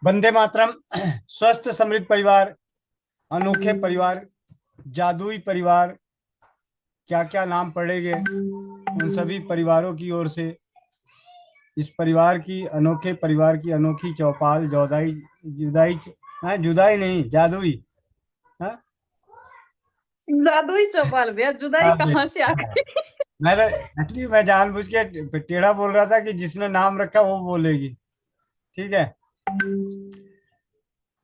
वंदे मातरम। स्वस्थ समृद्ध परिवार, अनोखे परिवार, जादुई परिवार, क्या क्या नाम पड़ेंगे उन सभी परिवारों की ओर से इस परिवार की अनोखे परिवार की अनोखी चौपाल जुदाई जुदाई। हाँ, जुदाई नहीं, जादुई। हाँ। जादुई चौपाल भैया, जुदाई हाँ, कहाँ से आ हाँ। गई? मैं जानबूझ के टेढ़ा बोल रहा था कि जिसने नाम रखा वो बोलेगी। ठीक है।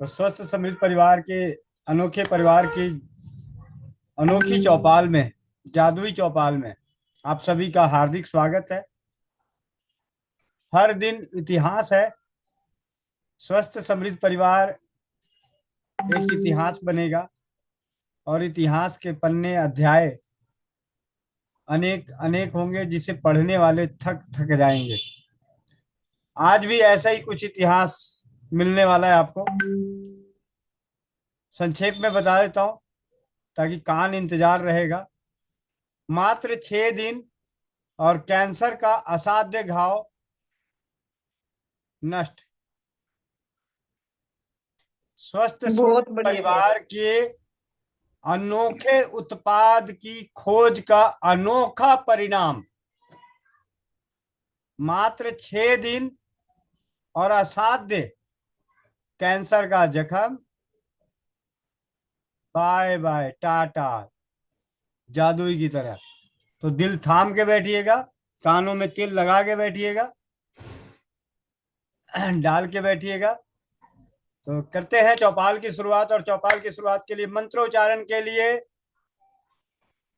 तो स्वस्थ समृद्ध परिवार के अनोखे परिवार की अनोखी चौपाल में, जादुई चौपाल में आप सभी का हार्दिक स्वागत है। हर दिन इतिहास है। स्वस्थ समृद्ध परिवार एक इतिहास बनेगा और इतिहास के पन्ने अध्याय अनेक अनेक होंगे जिसे पढ़ने वाले थक थक जाएंगे। आज भी ऐसा ही कुछ इतिहास मिलने वाला है आपको। संक्षेप में बता देता हूं ताकि कान इंतजार रहेगा। मात्र 6 दिन और कैंसर का असाध्य घाव नष्ट। स्वस्थ बहुत समृद्ध बढ़िया भैया। परिवार के अनोखे उत्पाद की खोज का अनोखा परिणाम। मात्र 6 दिन और असाध्य कैंसर का जख्म। बाय बाय टाटा, जादुई की तरह। तो दिल थाम के बैठिएगा, कानों में तिल लगा के बैठिएगा, डाल के बैठिएगा। तो करते हैं चौपाल की शुरुआत। और चौपाल की शुरुआत के लिए मंत्रोच्चारण के लिए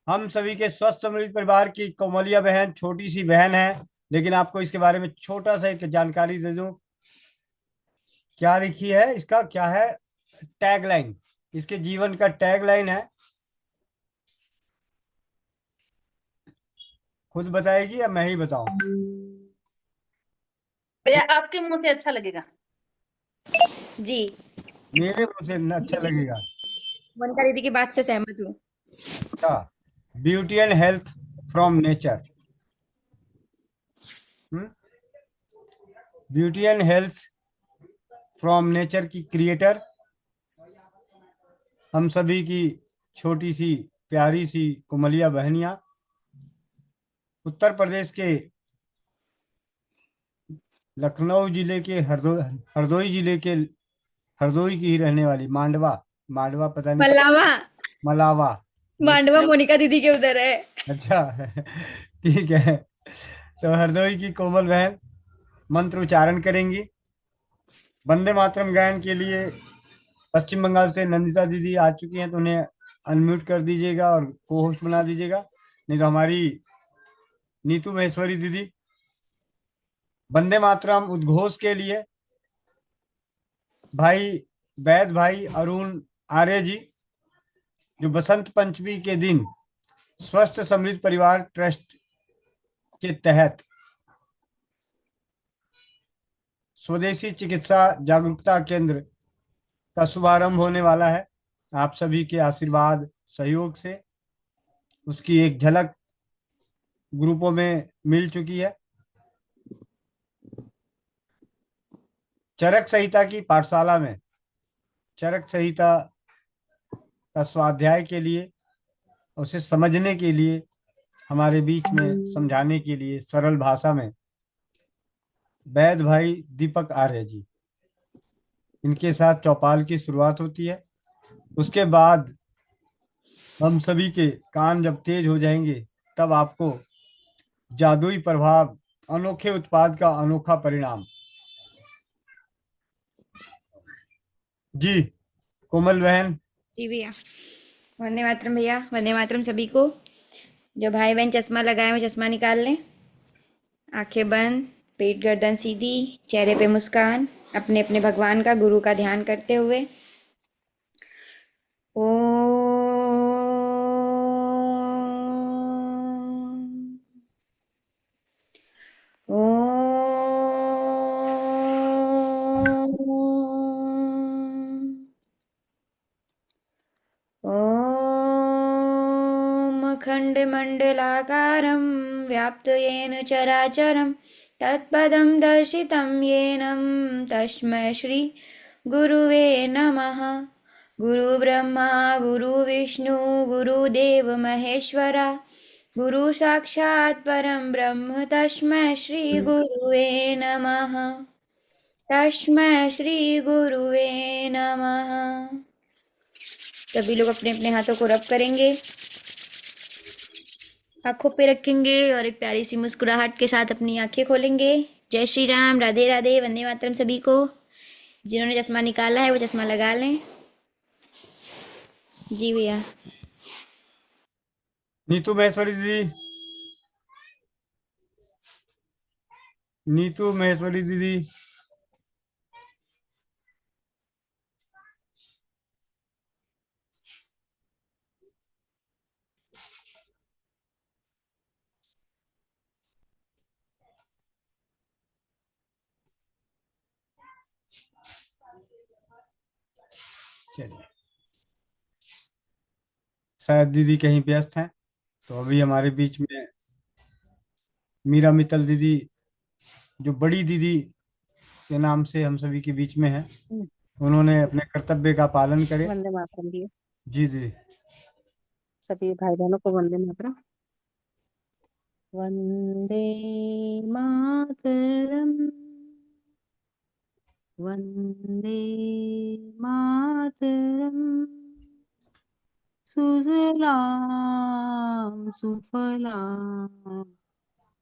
हम सभी के स्वस्थ समृद्ध परिवार की कोमलिया बहन, छोटी सी बहन है, लेकिन आपको इसके बारे में छोटा सा एक जानकारी दे दूं। क्या लिखी है, इसका क्या है टैगलाइन, इसके जीवन का टैगलाइन है। खुद बताएगी या मैं ही बताऊं? भैया आपके मुंह से अच्छा लगेगा। जी। मेरे मुंह से अच्छा लगेगा? मोनिका दीदी की बात से सहमत हूँ। क्या? Beauty and health from nature. Beauty and health from nature की क्रिएटर, हम सभी की छोटी सी प्यारी सी कुमलिया बहनियां, उत्तर प्रदेश के लखनऊ जिले के हरदोई जिले के हरदोई की ही रहने वाली मांडवा। मांडवा पता नहीं, मल्लावा। मलावा। मांडवा मोनिका दीदी के उधर है। अच्छा। ठीक है। तो हरदोई की कोमल बहन मंत्र उच्चारण करेंगी। वंदे मातरम गायन के लिए पश्चिम बंगाल से नंदिता दीदी आ चुकी हैं, तो उन्हें अनम्यूट कर दीजिएगा और को होस्ट बना दीजिएगा। नहीं तो हमारी नीतू महेश्वरी दीदी वंदे मातरम उद्घोष के लिए भाई वैद भाई अरुण आर्य जी, जो बसंत पंचमी के दिन स्वस्थ समृद्ध परिवार ट्रस्ट के तहत स्वदेशी चिकित्सा जागरूकता केंद्र का शुभारंभ होने वाला है। आप सभी के आशीर्वाद सहयोग से उसकी एक झलक ग्रुपों में मिल चुकी है। चरक संहिता की पाठशाला में चरक संहिता का स्वाध्याय के लिए, उसे समझने के लिए, हमारे बीच में समझाने के लिए सरल भाषा में वैद भाई दीपक आर्य जी, इनके साथ चौपाल की शुरुआत होती है। उसके बाद हम सभी के कान जब तेज हो जाएंगे तब आपको जादुई प्रभाव, अनोखे उत्पाद का अनोखा परिणाम। जी कोमल बहन। जी भैया। वंदे मातरम भैया, वंदे मातरम सभी को। जो भाई बहन चश्मा लगाए हुए चश्मा निकाल लें। आंखें बंद, पेट गर्दन सीधी, चेहरे पे मुस्कान, अपने अपने भगवान का गुरु का ध्यान करते हुए। ओम। ओम। ॐ अखण्डमण्डलाकारं व्याप्तं येन चराचरं तत्पदं दर्शितं येन तस्मै श्री गुरुवे नमः। गुरुब्रह्मा गुरुविष्णु गुरुदेव महेश्वरा गुरु साक्षात् परं ब्रह्म तस्मै श्री गुरुवे नमः। तस्मै श्री गुरुवे नमः। सभी लोग अपने अपने हाथों को रब करेंगे, आंखों पे रखेंगे और एक प्यारी सी मुस्कुराहट के साथ अपनी आंखें खोलेंगे। जय श्री राम, राधे राधे, वंदे मातरम। सभी को जिन्होंने चश्मा निकाला है वो चश्मा लगा लें। जी भैया। नीतू महेश्वरी दीदी, नीतू महेश्वरी दीदी, चलिए शायद दीदी कहीं व्यस्त हैं, तो अभी हमारे बीच में मीरा मित्तल दीदी, जो बड़ी दीदी के नाम से हम सभी के बीच में है, उन्होंने अपने कर्तव्य का पालन करे। वंदे मातरम जी। जी दीदी। सभी भाई बहनों को वंदे मातरम। वंदे मातरम, वंदे मातरम, सुजलाम सुफलाम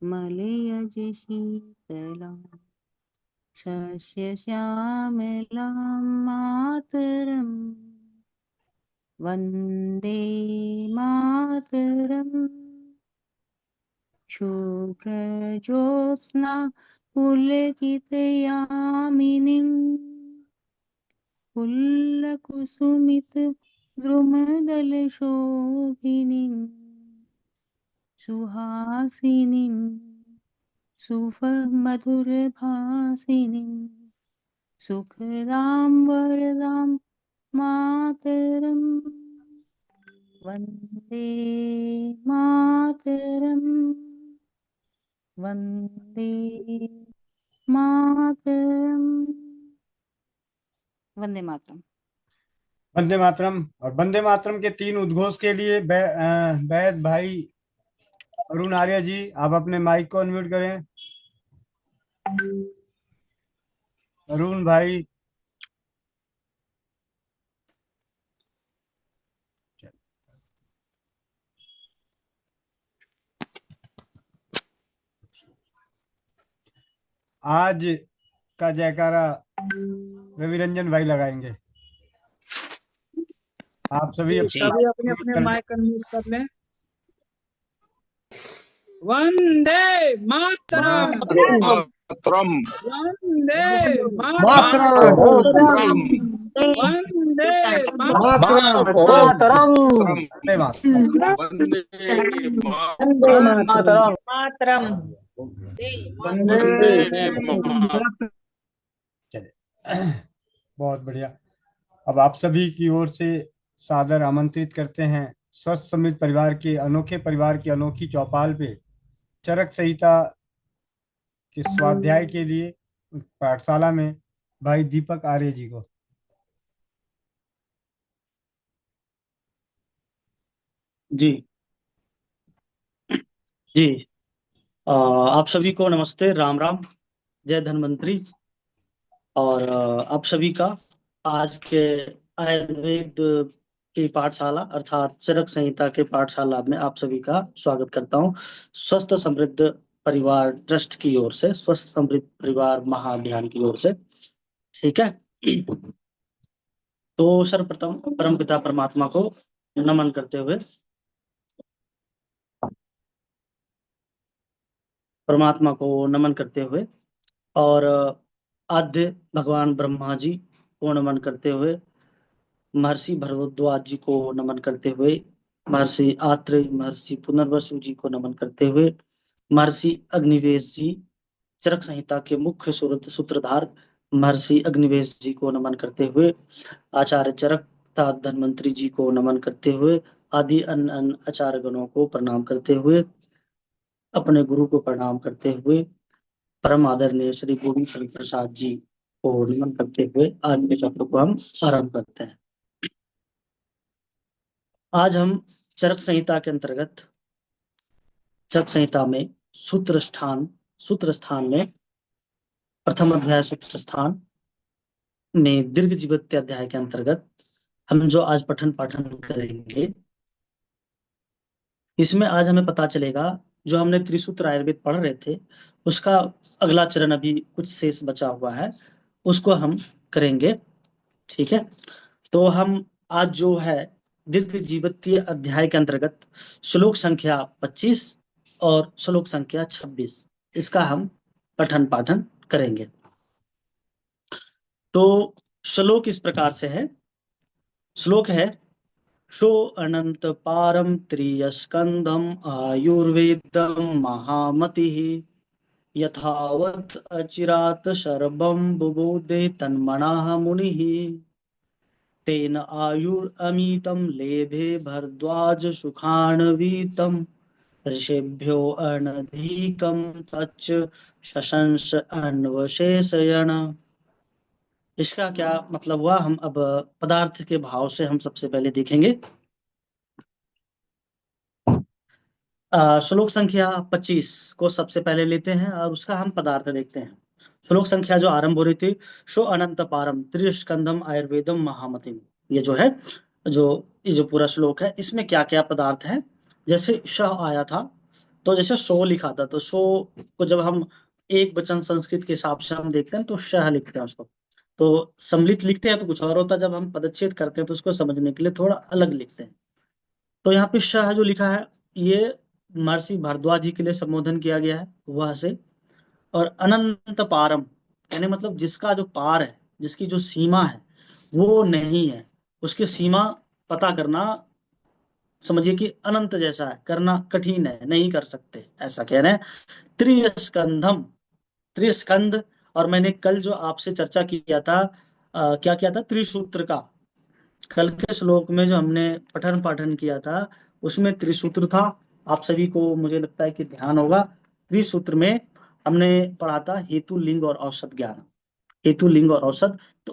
मलयज शीतलाम शस्य श्यामलाम मातरम, वंदे मातरम। शुभ्रज्योत्स्ना पुलकितयामिनीं फुल्लकुसुमितद्रुमदलशोभिनीं सुहासिनीं सुमधुरभासिनीं सुखदां वरदां मातरं, वन्दे मातरं, वन्दे मातरं, वंदे मातरम। वंदे मातरम। और वंदे मातरम के 3 उद्घोष के लिए वैद भाई अरुण आर्य जी, आप अपने माइक को अनम्यूट करें। अरुण भाई, आज का जयकारा रवि रंजन भाई लगाएंगे। आप सभी सभी अपने अपने माइक अनम्यूट कर लें। वंदे मातरम, वंदे मातरम, वंदे मातरम, वंदे मातरम। चलिए, बहुत बढ़िया। अब आप सभी की ओर से सादर आमंत्रित करते हैं स्वस्थ समृद्ध परिवार के अनोखे परिवार की अनोखी चौपाल पे चरक संहिता के स्वाध्याय के लिए पाठशाला में भाई दीपक आर्य जी को। जी जी। आप सभी को नमस्ते, राम राम, जय धन्वंतरी। और आप सभी का आज के आयुर्वेद की पाठशाला अर्थात चरक संहिता के पाठशाला में आप सभी का स्वागत करता हूं। स्वस्थ समृद्ध परिवार ट्रस्ट की ओर से, स्वस्थ समृद्ध परिवार महाअभियान की ओर से, ठीक है। तो सर्वप्रथम परमपिता परमात्मा को नमन करते हुए, परमात्मा को नमन करते हुए और आद्य भगवान ब्रह्मा जी को नमन करते हुए, महर्षि भरद्वाज जी को नमन करते हुए, महर्षि आत्रेय, महर्षि पुनर्वसु जी को नमन करते हुए, महर्षि अग्निवेश जी, चरक संहिता के मुख्य सूत्रधार महर्षि अग्निवेश जी को नमन करते हुए, आचार्य चरक तथा धन्वंतरी जी को नमन करते हुए, आदि अन्य आचार्य गणों को प्रणाम करते हुए, अपने गुरु को प्रणाम करते हुए, परम आदरणीय श्री गोविंद शरण प्रसाद जी को नमन करते हुए आज के चक्र को हम आरंभ करते हैं। आज हम चरक संहिता के अंतर्गत चरक संहिता में सूत्र स्थान में प्रथम अध्याय सूत्र स्थान में दीर्घ जीवित अध्याय के अंतर्गत हम जो आज पठन पाठन करेंगे, इसमें आज हमें पता चलेगा जो हमने त्रिसूत्र आयुर्वेद पढ़ रहे थे उसका अगला चरण अभी कुछ शेष बचा हुआ है, उसको हम करेंगे। ठीक है, तो हम आज जो है दीर्घ जीवितीय अध्याय के अंतर्गत श्लोक संख्या 25 और श्लोक संख्या 26 इसका हम पठन पाठन करेंगे। तो श्लोक इस प्रकार से है। श्लोक है शो अनंत पारम त्रियस्कंधम आयुर्वेदम महामतिः यथावत् अचिरात शर्वं बुबुधे तन्मनः मुनिः तेन आयुरमितं लेभे भरद्वाज सुखान्वितं ऋषिभ्यो अनधिकं तच्च शशंस अन्वशेषयन्। इसका क्या मतलब हुआ, हम अब पदार्थ के भाव से हम सबसे पहले देखेंगे। श्लोक संख्या 25 को सबसे पहले लेते हैं और उसका हम पदार्थ देखते हैं। श्लोक संख्या जो आरंभ हो रही थी, शो अनंत पारम त्रिस्कंधम आयुर्वेदम महामतिम, ये जो पूरा श्लोक है इसमें क्या क्या पदार्थ है। जैसे श आया था तो जैसे शो लिखा था, तो शो को जब हम एक वचन संस्कृत के हिसाब से हम देखते हैं तो शह लिखते हैं उसको, तो सम्मिलित लिखते हैं तो कुछ और होता है, जब हम पदच्छेद करते हैं तो उसको समझने के लिए थोड़ा अलग लिखते हैं। तो यहाँ पे शह जो लिखा है ये महर्षि भारद्वाज जी के लिए संबोधन किया गया है वह से। और अनंत पारम यानी मतलब जिसका जो पार है, जिसकी जो सीमा है वो नहीं है, उसकी सीमा पता करना समझिए कि अनंत जैसा है, करना कठिन है, नहीं कर सकते, ऐसा कह रहे हैं। त्रिस्कंध, और मैंने कल जो आपसे चर्चा किया था क्या किया था, त्रिसूत्र का। कल के श्लोक में जो हमने पठन पाठन किया था उसमें त्रिसूत्र था, आप सभी को मुझे लगता है कि ध्यान होगा। त्रिसूत्र में हमने पढ़ा था हेतु लिंग और औसत ज्ञान, हेतु लिंग और औसत। तो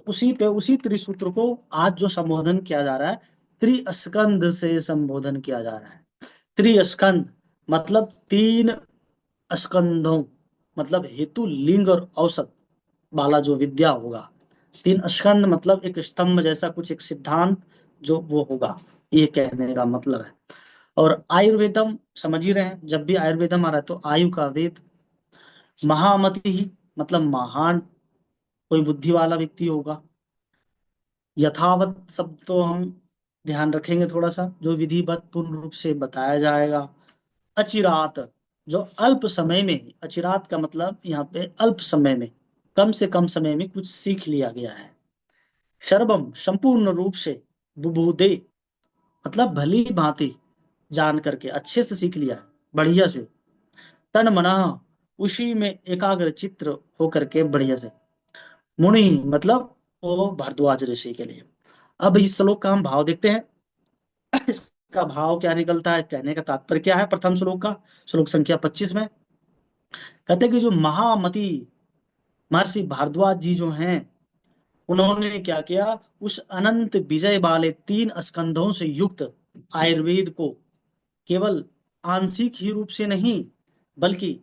उसी त्रिसूत्र को आज जो संबोधन किया जा रहा है त्रिस्कंध से संबोधन किया जा रहा है। त्रिस्कंध मतलब 3 स्कंधों, मतलब हेतु लिंग और औसत वाला जो विद्या होगा। 3 स्कंध मतलब एक स्तंभ जैसा कुछ, एक सिद्धांत जो वो होगा, ये कहने का मतलब है। और आयुर्वेदम समझ ही रहे हैं, जब भी आयुर्वेदम आ रहा है तो आयु का वेद। महामति ही मतलब महान, कोई बुद्धि वाला व्यक्ति होगा। यथावत शब्द तो हम ध्यान रखेंगे थोड़ा सा, जो विधिवत पूर्ण रूप से बताया जाएगा। अचिरात जो अल्प समय में, अचिरात का मतलब यहाँ पे अल्प समय में, कम से कम समय में कुछ सीख लिया गया है। सर्वम संपूर्ण रूप से, बुबुदे मतलब भली भांति जान करके, अच्छे से सीख लिया है, बढ़िया से। तन मना उसी में एकाग्र चित्र होकर के बढ़िया से। मुनि मतलब वो भारद्वाज ऋषि के लिए। अब इस श्लोक का हम भाव देखते हैं, इसका भाव क्या निकलता है, कहने का तात्पर्य क्या है। प्रथम श्लोक का, श्लोक संख्या 25 में कहते कि जो महामति महर्षि भारद्वाज जी जो हैं उन्होंने क्या किया, उस अनंत विजय वाले 3 स्कंधों से युक्त आयुर्वेद को केवल आंशिक ही रूप से नहीं बल्कि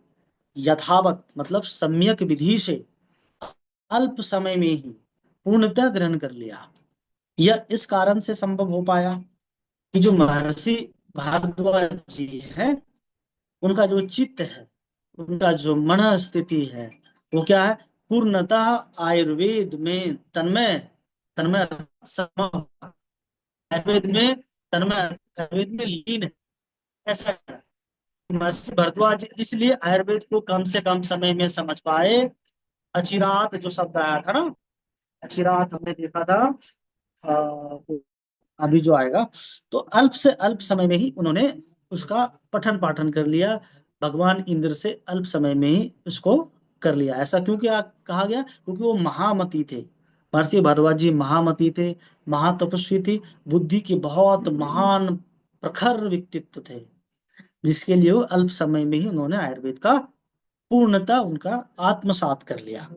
यथावत मतलब सम्यक विधि से अल्प समय में ही पूर्णतः ग्रहण कर लिया। यह इस कारण से संभव हो पाया कि जो महर्षि भारद्वाज जी हैं उनका जो चित्त है, उनका जो मन स्थिति है वो क्या है, पूर्णतः आयुर्वेद में तन्मय आयुर्वेद में तन्मय, आयुर्वेद में लीन है। ऐसा महर्षि भारद्वाज इसलिए आयुर्वेद को कम से कम समय में समझ पाए। अचिरात जो शब्द आया था ना, अचिरात हमने देखा था अभी जो आएगा, तो अल्प से अल्प समय में ही उन्होंने उसका पठन पाठन कर लिया। भगवान इंद्र से अल्प समय में ही उसको कर लिया। ऐसा क्यों क्या कहा गया, क्योंकि वो महामती थे। महर्षि भारद्वाज जी महामती थे, महातपस्वी थे, बुद्धि के बहुत महान प्रखर व्यक्तित्व थे, जिसके लिए वो अल्प समय में ही उन्होंने आयुर्वेद का पूर्णतः उनका आत्मसात कर लिया।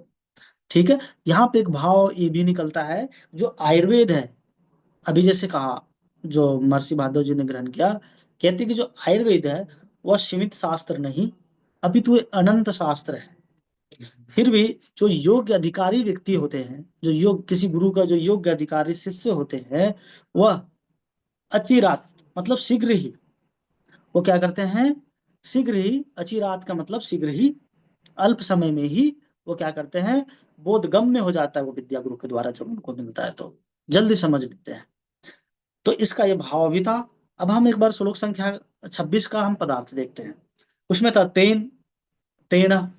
ठीक है, यहाँ पे एक भाव ये भी निकलता है, जो आयुर्वेद है, अभी जैसे कहा जो महर्षि भारद्वाज जी ने ग्रहण किया, कहते कि जो आयुर्वेद है वह सीमित शास्त्र नहीं, अपितु ये अनंत शास्त्र है। फिर भी जो योग्य अधिकारी व्यक्ति होते हैं, जो योग किसी गुरु का जो योग्य अधिकारी शिष्य होते हैं, वह अचिरात मतलब शीघ्र ही वो क्या करते हैं, शीघ्र ही, अचिरात का मतलब शीघ्र ही, अल्प समय में ही वो क्या करते हैं, बोधगम्य हो जाता है वो विद्या गुरु के द्वारा जब उनको मिलता है तो जल्दी समझ लेते हैं। तो इसका ये भाव भी था। अब हम एक बार श्लोक संख्या 26 का हम पदार्थ देखते हैं। उसमें था तेन तेना,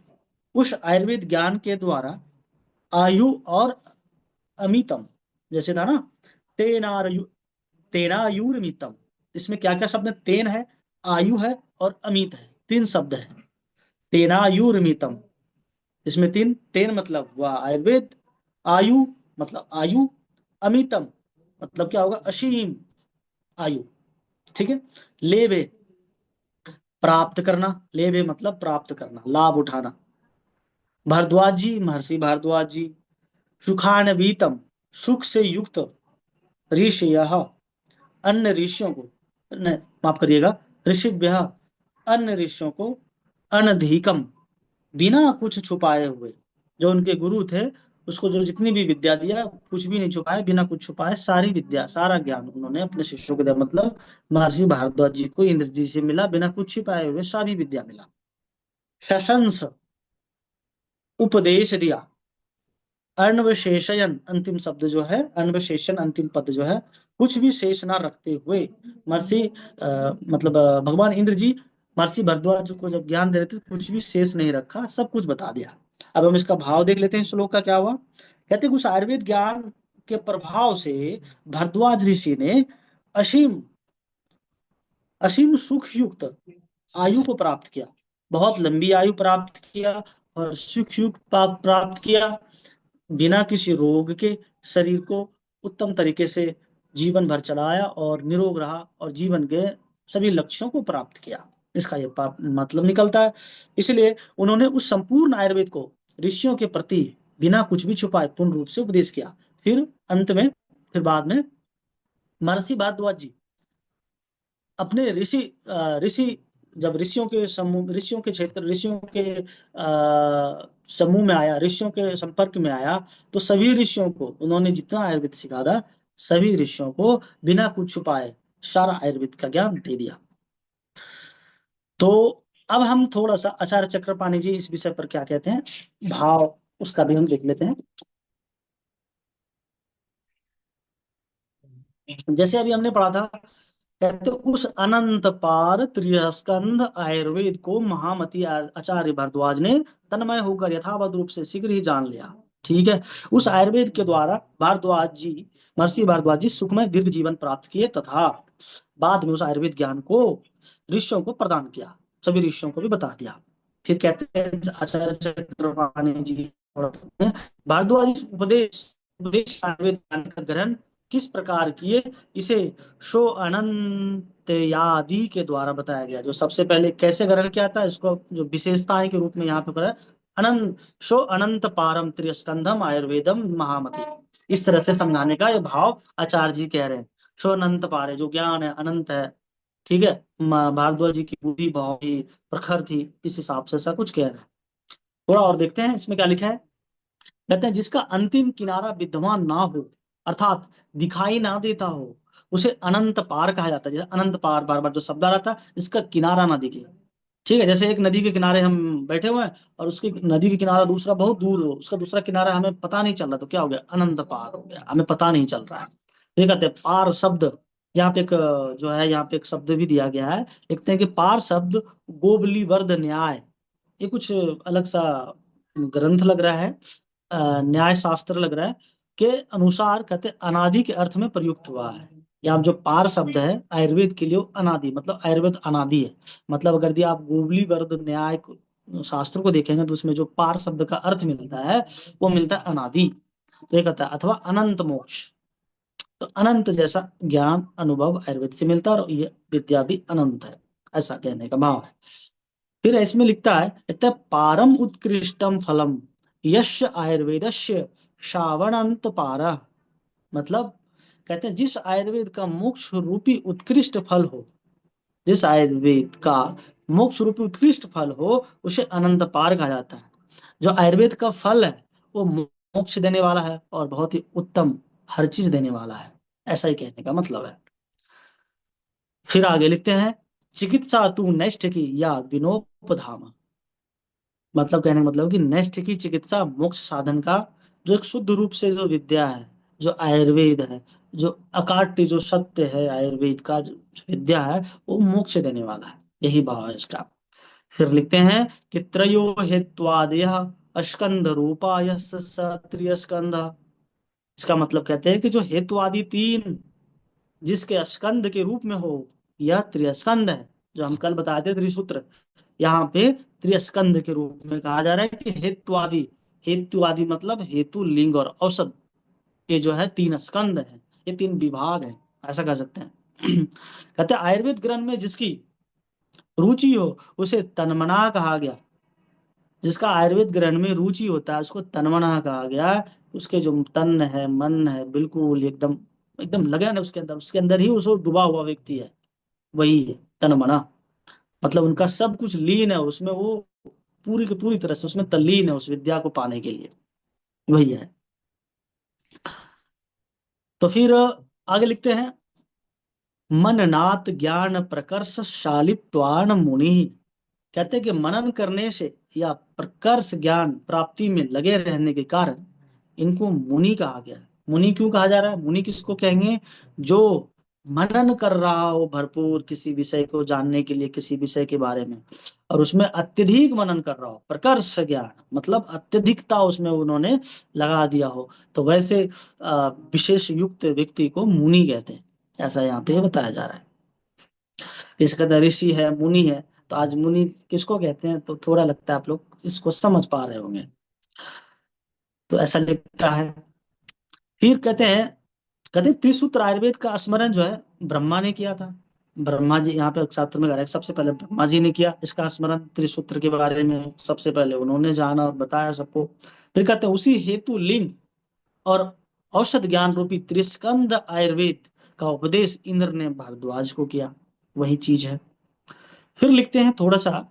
उस आयुर्वेद ज्ञान के द्वारा आयु और अमितम, जैसे था ना तेनायु तेनायुर्मितम, इसमें क्या क्या शब्द है, तेन है, आयु है और अमित है, तीन शब्द है। तेनायुर्मितम, इसमें तीन, तेन मतलब वह आयुर्वेद, आयु मतलब आयु, अमितम मतलब क्या होगा, असीम आयु। ठीक है, लेबे प्राप्त करना, लेबे मतलब प्राप्त करना, लाभ उठाना। भारद्वाज जी, महर्षि भारद्वाज जी, सुखान्वितम सुख से युक्त, ऋषय अन्य ऋषियों को, माफ करिएगा, ऋषिभ्य अन्य ऋषियों को, अनधिकम बिना कुछ छुपाए हुए, जो उनके गुरु थे उसको जो जितनी भी विद्या दिया कुछ भी नहीं छुपाए, बिना कुछ छुपाए सारी विद्या सारा ज्ञान उन्होंने अपने शिष्यों को दिया। मतलब महर्षि भारद्वाज जी को इंद्र जी से मिला, बिना कुछ छिपाए हुए सारी विद्या मिला। शशंस उपदेश दिया, अनवशेषयन अंतिम शब्द जो है, अनवशेषण अंतिम पद जो है, कुछ भी शेष ना रखते हुए महर्षि मतलब भगवान इंद्र जी महर्षि भारद्वाज को जब ज्ञान दे रहे थे कुछ भी शेष नहीं रखा, सब कुछ बता दिया। अब हम इसका भाव देख लेते हैं, श्लोक का क्या हुआ। कहते हैं उस आयुर्वेद ज्ञान के प्रभाव से भारद्वाज ऋषि ने असीम असीम सुख युक्त आयु को प्राप्त किया, बहुत लंबी आयु प्राप्त किया और सुख युक्त प्राप्त किया, बिना किसी रोग के शरीर को उत्तम तरीके से जीवन भर चलाया और निरोग रहा और जीवन के सभी लक्ष्यों को प्राप्त किया, इसका ये मतलब निकलता है। इसलिए उन्होंने उस संपूर्ण आयुर्वेद को ऋषियों के प्रति बिना कुछ भी छुपाए पूर्ण रूप से उपदेश किया। फिर अंत में, फिर बाद में महर्षि भारद्वाज जी अपने ऋषि जब ऋषियों के समूह, ऋषियों के क्षेत्र, ऋषियों के समूह में आया, ऋषियों के संपर्क में आया, तो सभी ऋषियों को उन्होंने जितना आयुर्वेद सिखा था सभी ऋषियों को बिना कुछ छुपाए सारा आयुर्वेद का ज्ञान दे दिया। तो अब हम थोड़ा सा आचार्य चक्रपाणी जी इस विषय पर क्या कहते हैं, भाव उसका भी हम देख लेते हैं। जैसे अभी हमने पढ़ा था, कहते उस अनंत पार त्रिस्कंध आयुर्वेद को महामती आचार्य भारद्वाज ने तन्मय होकर यथावत रूप से शीघ्र ही जान लिया। ठीक है, उस आयुर्वेद के द्वारा भारद्वाज जी, महर्षि भारद्वाज जी सुखमय दीर्घ जीवन प्राप्त किए तथा बाद में उस आयुर्वेद ज्ञान को ऋषियों को प्रदान किया, सभी ऋषियों को भी बता दिया। फिर कहते हैं आचार्य चक्रपाणी जी, भारद्वाज उपदेश आयुर्वेद ज्ञान का ग्रहण किस प्रकार किए, इसे शो अनंत यादि के द्वारा बताया गया। जो सबसे पहले कैसे ग्रहण किया था, इसको जो विशेषताएं के रूप में यहाँ पे करा, अनंत शो अनंत पारम त्रिस्कंधम आयुर्वेदम महामति, इस तरह से समझाने का ये भाव आचार्य जी कह रहे हैं। शो अनंत पार, जो ज्ञान है अनंत है, ठीक है, भारद्वाज जी की बुद्धि बहुत ही प्रखर थी, इस हिसाब से ऐसा कुछ कह रहे हैं। थोड़ा और देखते हैं इसमें क्या लिखा है। कहते हैं जिसका अंतिम किनारा विद्यमान ना हो, अर्थात दिखाई ना देता हो, उसे अनंत पार कहा जाता है। जैसे अनंत पार, बार बार जो शब्द आ रहा था, इसका किनारा ना दिखे। ठीक है, जैसे एक नदी के किनारे हम बैठे हुए हैं और उसके नदी के किनारा दूसरा बहुत दूर हो, उसका दूसरा किनारा हमें पता नहीं चल रहा, तो क्या हो गया, अनंत पार हो गया, हमें पता नहीं चल रहा है। ये कहते हैं पार शब्द, यहाँ पे एक जो है, यहाँ पे एक शब्द भी दिया गया है, लिखते हैं कि पार शब्द गोबलीवर्द न्याय, ये कुछ अलग सा ग्रंथ लग रहा है, न्याय शास्त्र लग रहा है, के अनुसार कहते अनादि के अर्थ में प्रयुक्त हुआ है। यहाँ जो पार शब्द है आयुर्वेद के लिए अनादि, मतलब आयुर्वेद अनादि है। मतलब अगर यदि आप गोबली वर्द न्याय शास्त्र को देखेंगे तो उसमें जो पार शब्द का अर्थ मिलता है वो मिलता है अनादि। तो ये कहता है अथवा अनंत मोक्ष, तो अनंत जैसा ज्ञान अनुभव आयुर्वेद से मिलता है और ये विद्या भी अनंत है, ऐसा कहने का भाव है। फिर इसमें लिखता है पारम उत्कृष्टम फलम यश आयुर्वेदस्य श्रावणंत पारा। मतलब कहते हैं जिस आयुर्वेद का मोक्ष रूपी उत्कृष्ट फल हो, जिस आयुर्वेद का मोक्ष रूपी उत्कृष्ट फल हो उसे अनंत पार कहा जाता है। जो आयुर्वेद का फल है वो मोक्ष देने वाला है और बहुत ही उत्तम हर चीज देने वाला है, ऐसा ही कहने का मतलब है। फिर आगे लिखते हैं चिकित्सा तू नष्ट की या विनोपधाम। मतलब कहने का मतलब कि नष्ट की चिकित्सा मोक्ष साधन का जो एक शुद्ध रूप से जो विद्या है, जो आयुर्वेद है, जो अकाट्य जो सत्य है आयुर्वेद का जो विद्या है वो मोक्ष देने वाला है, यही भाव है इसका। फिर लिखते हैं कि त्रयो हेत्वादय स्कंद रूपा त्रिय स्कंद। इसका मतलब कहते हैं कि जो हेतुआदि तीन जिसके स्कंद के रूप में हो, यह त्रिस्कंद है। जो हम कल बताए थे त्रिसूत्र, यहाँ पे त्रिस्कंद के रूप में कहा जा रहा है कि हेतुआदि। हेतुआदि मतलब हेतु, लिंग और औषध, ये जो है तीन स्कंद है, ये तीन विभाग है, ऐसा कह सकते हैं। कहते हैं आयुर्वेद ग्रंथ में जिसकी रुचि हो उसे तन्मना कहा गया। जिसका आयुर्वेद ग्रहण में रुचि होता है उसको तन्मना कहा गया। उसके जो तन है, मन है, बिल्कुल एकदम एकदम लगन है उसके अंदर ही उसको डूबा हुआ व्यक्ति है, वही है तन्मना। मतलब उनका सब कुछ लीन है उसमें, वो पूरी की पूरी तरह से उसमें तल्लीन है उस विद्या को पाने के लिए, वही है। तो फिर आगे लिखते हैं मननात् ज्ञान प्रकर्ष शालित्वान मुनि। कहते हैं कि मनन करने से या प्रकर्ष ज्ञान प्राप्ति में लगे रहने के कारण इनको मुनि कहा गया है। मुनि क्यों कहा जा रहा है? मुनि किसको कहेंगे? जो मनन कर रहा हो भरपूर किसी विषय को जानने के लिए, किसी विषय के बारे में, और उसमें अत्यधिक मनन कर रहा हो। प्रकर्ष ज्ञान मतलब अत्यधिकता उसमें उन्होंने लगा दिया हो, तो वैसे विशेष युक्त व्यक्ति को मुनि कहते हैं, ऐसा यहाँ पे बताया जा रहा है। किसका ऋषि है, मुनि है, तो आज मुनि किसको कहते हैं तो थोड़ा लगता है आप लोग इसको समझ पा रहे होंगे, तो ऐसा लिखता है। फिर कहते हैं त्रिसूत्र आयुर्वेद का स्मरण जो है ब्रह्मा ने किया था। ब्रह्मा जी, यहाँ पे शास्त्र में कह रहा है सबसे पहले ब्रह्मा जी ने किया इसका स्मरण, त्रिसूत्र के बारे में सबसे पहले उन्होंने जाना और बताया सबको। फिर कहते हैं उसी हेतु लिंग और औषध ज्ञान रूपी त्रिस्कंद आयुर्वेद का उपदेश इंद्र ने भारद्वाज को किया, वही चीज है। फिर लिखते हैं थोड़ा सा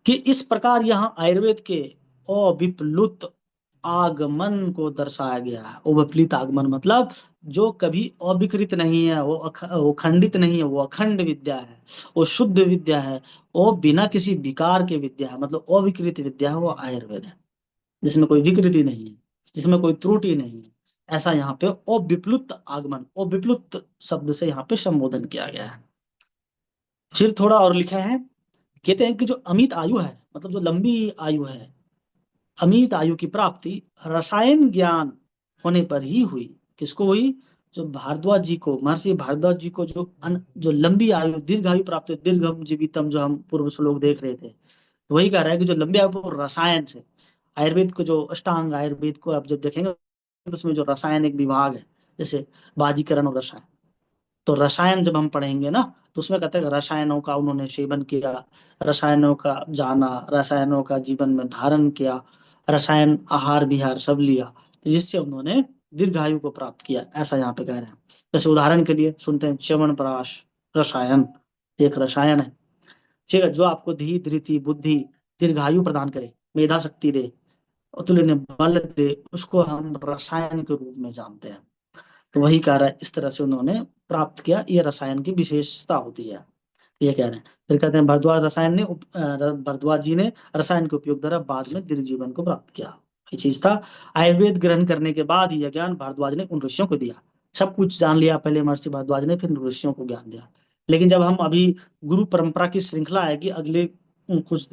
कि इस प्रकार यहाँ आयुर्वेद के अविप्लुत आगमन को दर्शाया गया है। अविप्लुत आगमन मतलब जो कभी अविकृत नहीं है, वो खंडित नहीं है, वो अखंड विद्या है, वो शुद्ध विद्या है, वो बिना किसी विकार के विद्या है, मतलब अविकृत विद्या है, वो आयुर्वेद है, जिसमें कोई विकृति नहीं है, जिसमें कोई त्रुटि नहीं है। ऐसा यहाँ पे अविप्लुत आगमन, अविप्लुत शब्द से यहाँ पे संबोधन किया गया है। फिर थोड़ा और लिखा है, कहते हैं कि जो अमित आयु है, मतलब जो लंबी आयु है, अमित आयु की प्राप्ति रसायन ज्ञान होने पर ही हुई। किसको हुई? जो भारद्वाज जी को, महर्षि भारद्वाज जी को जो लंबी आयु, दीर्घ आयु प्राप्त हुई, दीर्घम जीवितम जो हम पूर्व श्लोक देख रहे थे, तो वही कह रहा है कि जो लंबी आयु वो रसायन से। आयुर्वेद को जो अष्टांग आयुर्वेद को आप जब देखेंगे तो उसमें जो रसायन एक विभाग है, जैसे बाजीकरण और रसायन, तो रसायन जब हम पढ़ेंगे ना तो उसमें कहते हैं रसायनों का उन्होंने सेवन किया, रसायनों का जाना, रसायनों का जीवन में धारण किया, रसायन आहार विहार सब लिया, जिससे उन्होंने दीर्घायु को प्राप्त किया, ऐसा यहाँ पे कह रहे हैं। जैसे उदाहरण के लिए सुनते हैं च्यवनप्राश रसायन, एक रसायन है, ठीक है, जो आपको धी धृति बुद्धि दीर्घायु प्रदान करे, मेधा शक्ति दे, अतुल्य बल दे, उसको हम रसायन के रूप में जानते हैं। तो वही कार्य इस तरह से उन्होंने प्राप्त किया, ये रसायन की विशेषता होती है, ये कह रहे हैं। फिर कहते हैं भरद्वाज जी ने रसायन के उपयोग द्वारा बाद में दीर्घ जीवन को प्राप्त किया, ये चीज था। आयुर्वेद ग्रहण करने के बाद यह ज्ञान भारद्वाज ने उन ऋषियों को दिया। सब कुछ जान लिया पहले महर्षि भारद्वाज ने, फिर ऋषियों को ज्ञान दिया। लेकिन जब हम अभी गुरु परंपरा की श्रृंखला आएगी अगले कुछ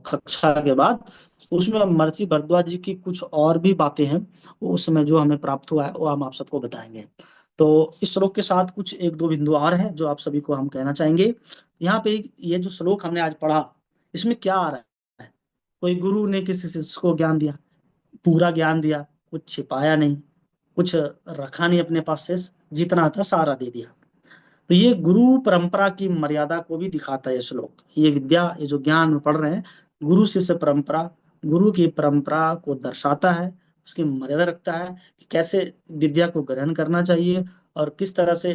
कक्षा के बाद, उसमें महर्षि भारद्वाज जी की कुछ और भी बातें हैं, उस समय जो हमें प्राप्त हुआ है वो हम आप सबको बताएंगे। तो इस श्लोक के साथ कुछ एक दो बिंदु और हैं जो आप सभी को हम कहना चाहेंगे। यहाँ पे ये जो श्लोक हमने आज पढ़ा, इसमें क्या आ रहा है? कोई गुरु ने किसी शिष्य को ज्ञान दिया, पूरा ज्ञान दिया, कुछ छिपाया नहीं, कुछ रखा नहीं अपने पास, से जितना था सारा दे दिया। तो ये गुरु परंपरा की मर्यादा को भी दिखाता है ये श्लोक। ये विद्या, ये जो ज्ञान में पढ़ रहे हैं, गुरु शिष्य परंपरा, गुरु की परंपरा को दर्शाता है, उसकी मर्यादा रखता है कि कैसे विद्या को ग्रहण करना चाहिए और किस तरह से,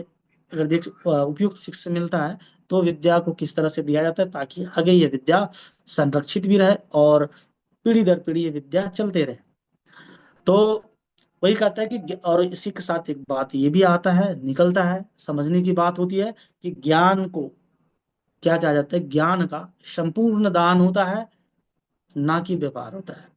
अगर देख उपयुक्त शिक्षा मिलता है तो विद्या को किस तरह से दिया जाता है ताकि आगे ये विद्या संरक्षित भी रहे और पीढ़ी दर पीढ़ी ये विद्या चलते रहे। तो वही कहता है कि, और इसी के साथ एक बात ये भी आता है, निकलता है, समझने की बात होती है कि ज्ञान को क्या कहा जाता है, ज्ञान का संपूर्ण दान होता है, ना कि व्यापार होता है।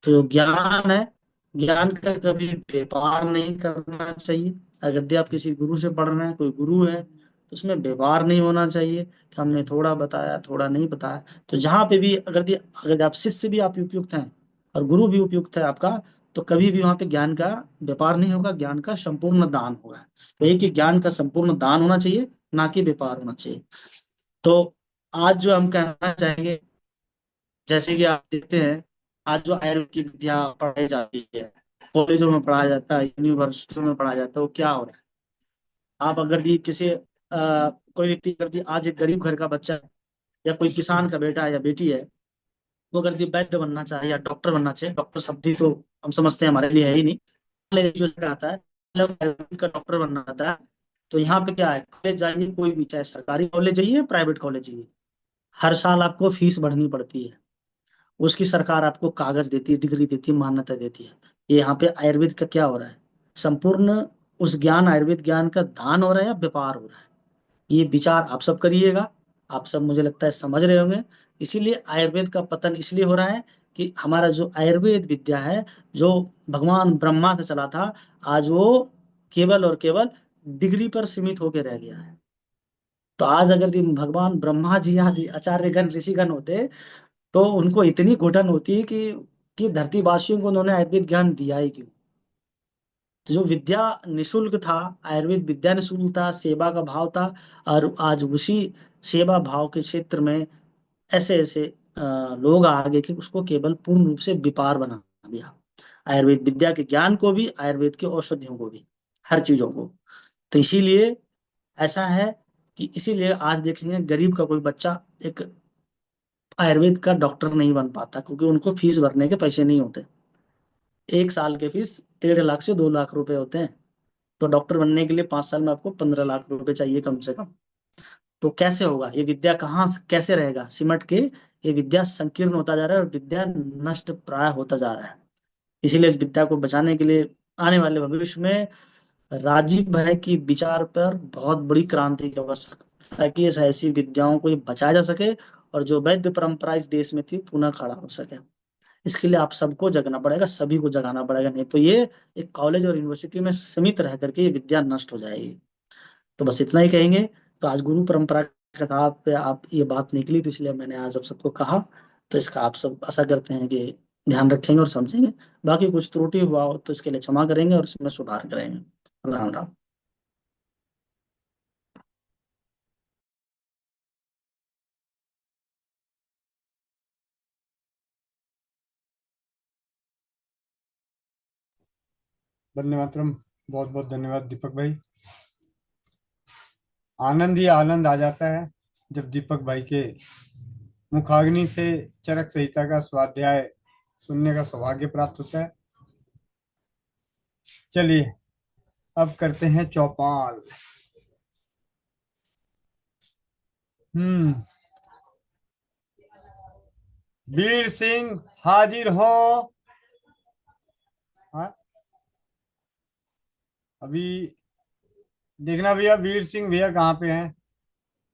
तो जो ज्ञान है, ज्ञान का कभी व्यापार नहीं करना चाहिए। अगर यदि आप किसी गुरु से पढ़ रहे हैं, कोई गुरु है, तो उसमें व्यवहार नहीं होना चाहिए कि हमने थोड़ा बताया थोड़ा नहीं बताया। तो जहां पे भी अगर आप शिष्य भी आप उपयुक्त हैं और गुरु भी उपयुक्त है आपका, तो कभी भी वहां पे ज्ञान का व्यापार नहीं होगा, ज्ञान का संपूर्ण दान होगा। तो एक ही ज्ञान का संपूर्ण दान होना चाहिए, ना कि व्यापार होना चाहिए। तो आज जो हम कहना चाहेंगे, जैसे कि आप देखते हैं आज जो आयुर्वेद की विद्या पढ़ाई जाती है, कॉलेजों में पढ़ाया जाता है, यूनिवर्सिटियों में पढ़ाया जाता है, वो क्या हो रहा है। आप अगर दी किसी कोई व्यक्ति अगर दी आज एक गरीब घर का बच्चा है या कोई किसान का बेटा है या बेटी है, वो अगर दी वैद्य बनना चाहे या डॉक्टर बनना चाहे, डॉक्टर शब्द ही तो हम समझते हैं हमारे लिए है ही नहीं, जो आता है मतलब आयुर्वेद का डॉक्टर बनना आता है, तो यहाँ पे क्या है, कॉलेज जाइए, कोई भी, चाहे सरकारी कॉलेज जाइए प्राइवेट कॉलेज जाइए, हर साल आपको फीस भरनी पड़ती है। उसकी सरकार आपको कागज देती है, डिग्री देती है, मान्यता देती है। ये यहाँ पे आयुर्वेद का क्या हो रहा है, संपूर्ण उस ज्ञान, आयुर्वेद ज्ञान का दान हो रहा है या व्यापार हो रहा है, ये विचार आप सब करिएगा। आप सब मुझे लगता है समझ रहे होंगे। इसीलिए आयुर्वेद का पतन इसलिए हो रहा है कि हमारा जो आयुर्वेद विद्या है, जो भगवान ब्रह्मा से चला था, आज वो केवल और केवल डिग्री पर सीमित होकर रह गया है। तो आज अगर भगवान ब्रह्मा जी आदि आचार्यगण ऋषिगण होते, तो उनको इतनी घुटन होती है कि धरतीवासियों को उन्होंने आयुर्वेद ज्ञान दिया ही क्यों। तो जो विद्या निशुल्क था, आयुर्वेद विद्या निशुल्क था, सेवा का भाव था, और आज उसी सेवा भाव के क्षेत्र में ऐसे ऐसे लोग आ गए कि उसको केवल पूर्ण रूप से व्यापार बना दिया, आयुर्वेद विद्या के ज्ञान को भी, आयुर्वेद के औषधियों को भी, हर चीजों को। तो इसीलिए ऐसा है कि इसीलिए आज देखेंगे गरीब का कोई बच्चा एक आयुर्वेद का डॉक्टर नहीं बन पाता, क्योंकि उनको फीस भरने के पैसे नहीं होते। एक साल के फीस 1.5 लाख से 2 लाख रुपए होते हैं। तो डॉक्टर बनने के लिए 5 साल में आपको 15 लाख रुपए चाहिए कम से कम। तो कैसे होगा ये विद्या, कहाँ कैसे रहेगा सिमट के, ये विद्या संकीर्ण होता जा रहा है और विद्या नष्ट प्राय होता जा रहा है। इसीलिए इस विद्या को बचाने के लिए आने वाले भविष्य में राजीव भाई की विचार पर बहुत बड़ी क्रांति की आवश्यकता है कि ऐसी विद्याओं को ये बचाया जा सके और जो वैद्य परंपरा इस देश में थी पुनः खड़ा हो सके। इसके लिए आप सबको जगना पड़ेगा, सभी को जगाना पड़ेगा, नहीं तो ये एक कॉलेज और यूनिवर्सिटी में सीमित रह करके ये विद्या नष्ट हो जाएगी। तो बस इतना ही कहेंगे। तो आज गुरु परंपरा के कथा पे आप ये बात निकली, तो इसलिए मैंने आज आप सबको कहा। तो इसका आप सब आशा करते हैं कि ध्यान रखेंगे और समझेंगे। बाकी कुछ त्रुटि हुआ हो तो इसके लिए क्षमा करेंगे और इसमें सुधार करेंगे। राम राम। वंदे मातरम। बहुत बहुत धन्यवाद दीपक भाई। आनंद ही आनंद आ जाता है जब दीपक भाई के मुखाग्नि से चरक संहिता का स्वाध्याय सुनने का सौभाग्य प्राप्त होता है। चलिए अब करते हैं चौपाल। वीर सिंह हाजिर हो। हाँ? अभी देखना भैया, वीर सिंह भैया कहाँ पे हैं,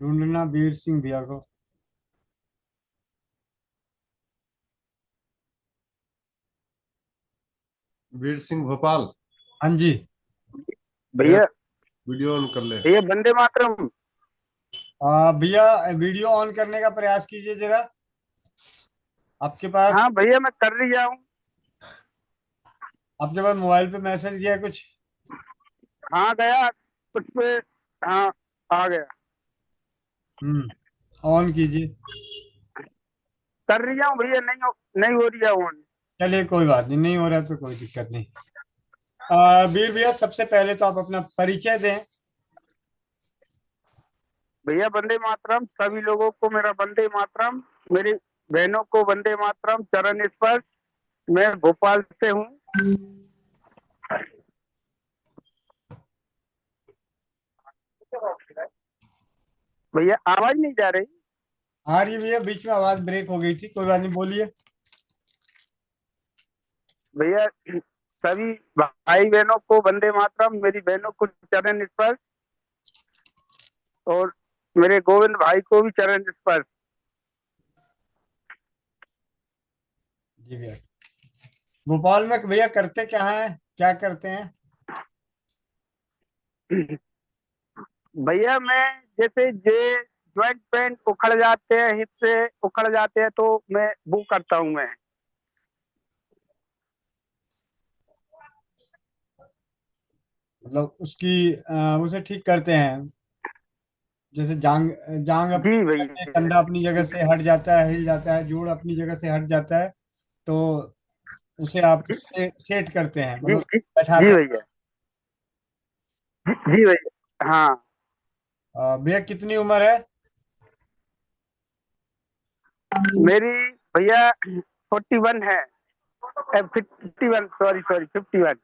ढूंढना वीर सिंह भैया को। वीर सिंह भोपाल। हाँ जी भैया वीडियो ऑन कर ले। भैया वंदे मातरम। भैया वीडियो ऑन करने का प्रयास कीजिए जरा, आपके पास। हाँ भैया मैं कर लिया हूँ। आपके पास मोबाइल पे मैसेज गया कुछ? हाँ गया कुछ पे, हाँ आ गया। ऑन कीजिए। कर लिया हूँ भैया, नहीं हो रही है ऑन। चलिए कोई बात नहीं, नहीं हो रहा तो कोई दिक्कत नहीं। वीर भैया सबसे पहले तो आप अपना परिचय दें। भैया वंदे मातरम, सभी लोगों को मेरा वंदे मातरम, मेरी बहनों को वंदे मातरम, चरण स्पर्श। मैं भोपाल से हूँ। भैया आवाज नहीं जा रही? आ रही है भैया, बीच में आवाज ब्रेक हो गई थी, कोई बात नहीं, बोलिए। भैया सभी भाई बहनों को वंदे मातरम, मेरी बहनों को चरण स्पर्श, और मेरे गोविंद भाई को भी चरण स्पर्श। जी भैया। भोपाल में भैया करते क्या है, क्या करते हैं? भैया मैं जैसे जे ज्वाइंट पेन उखड़ जाते हैं, हिप से उखड़ जाते हैं, तो मैं वो करता हूँ मैं। मतलब उसकी उसे ठीक करते हैं। जैसे जांग जांग अपनी जी जगह से, भैया। कंधा अपनी जगह से हट जाता है, हिल जाता है, जोड़ अपनी जगह से हट जाता है, तो उसे आप सेट करते हैं, जी मतलब जी बैठाते जी हैं। भैया। जी भैया। हाँ भैया कितनी उम्र है? मेरी भैया 41 है, 51, सॉरी सॉरी 51।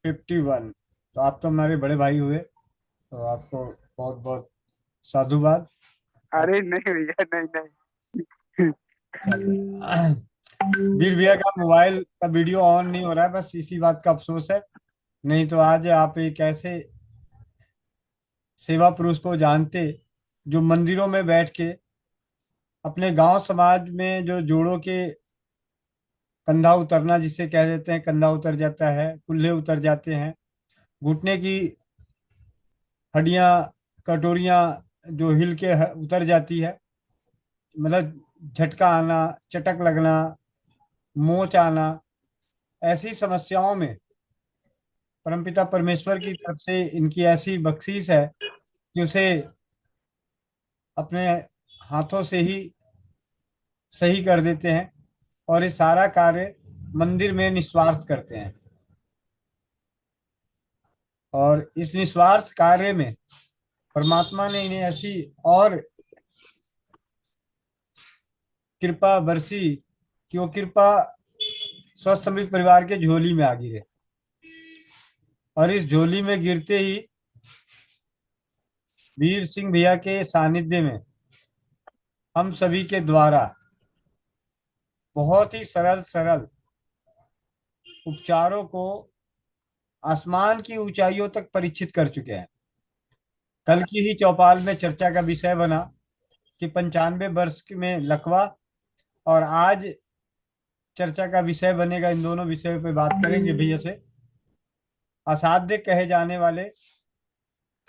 51। तो आप तो हमारे बड़े भाई हुए, तो आपको बहुत बहुत साधुवाद। अरे नहीं भैया, नहीं नहीं। चलिए। वीर भैया का मोबाइल का वीडियो ऑन नहीं हो रहा है, बस इसी बात का अफसोस है। नहीं तो आज आप एक ऐसे सेवा पुरुष को जानते जो मंदिरों में बैठ के अपने गांव समाज में जो जोड़ों के कंधा उतरना जिसे कह देते हैं, कंधा उतर जाता है, कुल्हे उतर जाते हैं, घुटने की हड्डियां, कटोरियां जो हिल के उतर जाती है, मतलब झटका आना, चटक लगना, मोच आना, ऐसी समस्याओं में परमपिता परमेश्वर की तरफ से इनकी ऐसी बख्शीश है कि उसे अपने हाथों से ही सही कर देते हैं, और ये सारा कार्य मंदिर में निस्वार्थ करते हैं। और इस निस्वार्थ कार्य में परमात्मा ने इन्हें ऐसी और कृपा बरसी कि वो कृपा स्वस्थ समृद्ध परिवार के झोली में आ गिरे, और इस झोली में गिरते ही वीर सिंह भैया के सानिध्य में हम सभी के द्वारा बहुत ही सरल सरल उपचारों को आसमान की ऊंचाइयों तक परीक्षित कर चुके हैं। कल की ही चौपाल में चर्चा का विषय बना कि 95 वर्ष में लकवा, और आज चर्चा का विषय बनेगा, इन दोनों विषयों पे बात करेंगे भैया से। असाध्य कहे जाने वाले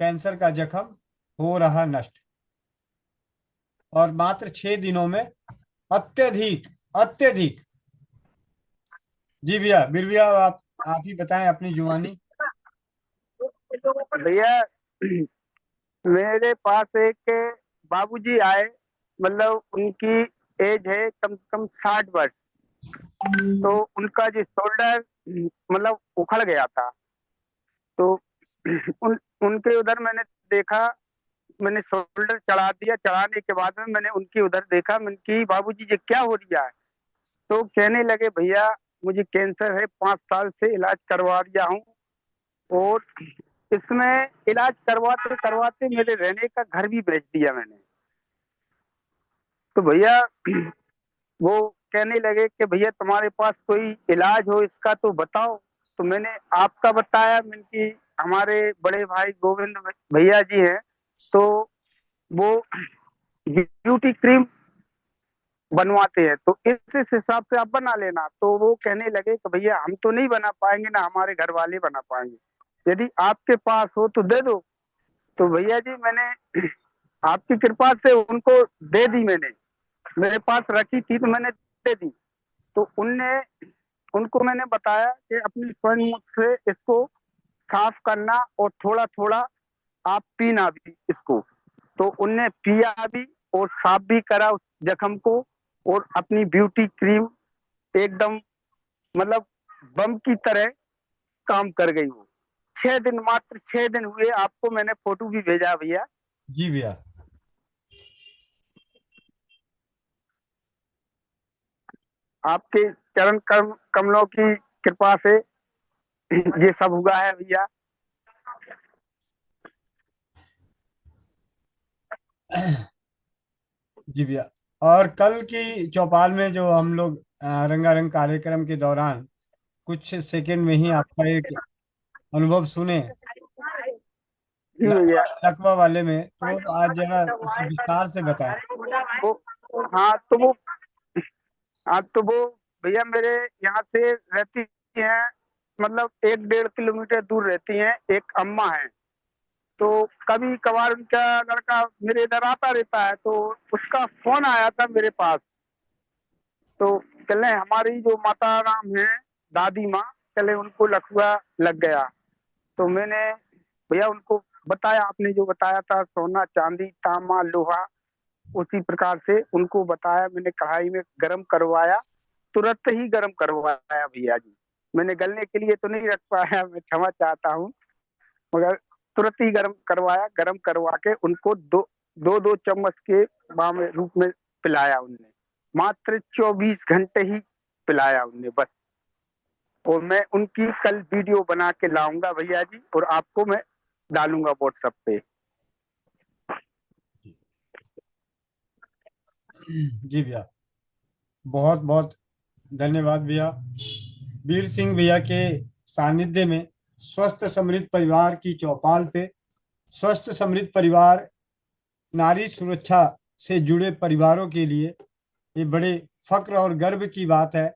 कैंसर का जख्म हो रहा नष्ट, और मात्र 6 दिनों में अत्यधिक अत्यधिक। जी भैया, बीर भैया, आप ही बताएं अपनी जुबानी। भैया मेरे पास एक बाबूजी आए, मतलब उनकी एज है कम से कम 60 वर्ष। तो उनका जो शोल्डर मतलब उखड़ गया था, तो उनके उधर मैंने देखा, मैंने शोल्डर चढ़ा दिया। चढ़ाने के बाद में मैंने उनकी उधर देखा, मैंने कि बाबूजी ये क्या हो रहा है? तो कहने लगे भैया मुझे कैंसर है, 5 साल से इलाज करवा दिया हूँ, और इसमें इलाज करवाते करवाते मेरे रहने का घर भी बेच दिया मैंने। तो भैया वो कहने लगे कि भैया तुम्हारे पास कोई इलाज हो इसका तो बताओ। तो मैंने आपका बताया, मैंने कि हमारे बड़े भाई गोविंद भैया जी हैं, तो वो ब्यूटी क्रीम बनवाते हैं, तो इस हिसाब से आप बना लेना। तो वो कहने लगे कि भैया हम तो नहीं बना पाएंगे, ना हमारे घर वाले बना पाएंगे, यदि आपके पास हो तो दे दो। तो भैया जी मैंने आपकी कृपा से उनको दे दी, मैंने मेरे पास रखी थी तो मैंने दे दी। तो उनको मैंने बताया कि अपनी स्वयं मुख से इसको साफ करना, और थोड़ा थोड़ा आप पीना भी इसको। तो उनने पिया भी और साफ भी करा उस जख्म को, और अपनी ब्यूटी क्रीम एकदम मतलब बम की तरह काम कर गई वो। 6 दिन, मात्र 6 दिन हुए, आपको मैंने फोटो भी भेजा भैया। जी भैया। आपके चरण कमलों की कृपा से ये सब हुआ है भैया। जी भैया। और कल की चौपाल में जो हम लोग रंगारंग कार्यक्रम के दौरान कुछ सेकंड में ही आपका एक अनुभव सुने, जी भैया। लकवा वाले में, तो आज जरा उसे विस्तार से बताएं। वो हाँ तो वो भैया मेरे यहाँ से रहती हैं, मतलब 1-1.5 किलोमीटर दूर रहती हैं, एक अम्मा है। तो कभी कभार उनका लड़का मेरे इधर आता रहता है, तो उसका फोन आया था मेरे पास। तो चले हमारी जो माता राम है, दादी माँ, चले उनको लकवा लग गया। तो मैंने भैया उनको बताया, आपने जो बताया था सोना चांदी तांबा लोहा, उसी प्रकार से उनको बताया। मैंने कढ़ाई में गर्म करवाया, तुरंत ही गर्म करवाया भैया जी। मैंने गलने के लिए तो नहीं रख पाया, मैं क्षमा चाहता हूँ, मगर तुरंत ही गर्म करवाया। गर्म करवा के उनको दो चम्मच के रूप में पिलाया उनने। मात्र 24 घंटे ही पिलाया उनने बस। और मैं उनकी कल वीडियो बना के लाऊंगा भैया जी, और आपको मैं डालूंगा व्हाट्सएप पे। जी भैया, बहुत बहुत धन्यवाद भैया। वीर सिंह भैया के सानिध्य में स्वस्थ समृद्ध परिवार की चौपाल पे, स्वस्थ समृद्ध परिवार, नारी सुरक्षा से जुड़े परिवारों के लिए ये बड़े फक्र और गर्व की बात है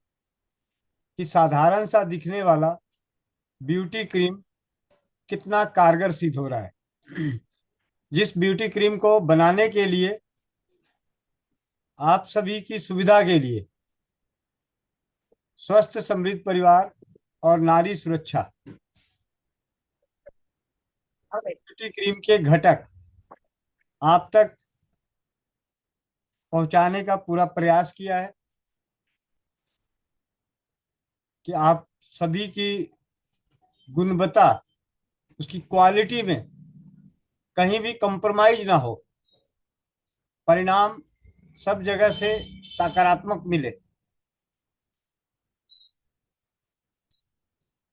कि साधारण सा दिखने वाला ब्यूटी क्रीम कितना कारगर सिद्ध हो रहा है। जिस ब्यूटी क्रीम को बनाने के लिए आप सभी की सुविधा के लिए स्वस्थ समृद्ध परिवार और नारी सुरक्षा ब्यूटी क्रीम के घटक आप तक पहुंचाने का पूरा प्रयास किया है कि आप सभी की गुणवत्ता, उसकी क्वालिटी में कहीं भी कंप्रोमाइज ना हो, परिणाम सब जगह से सकारात्मक मिले।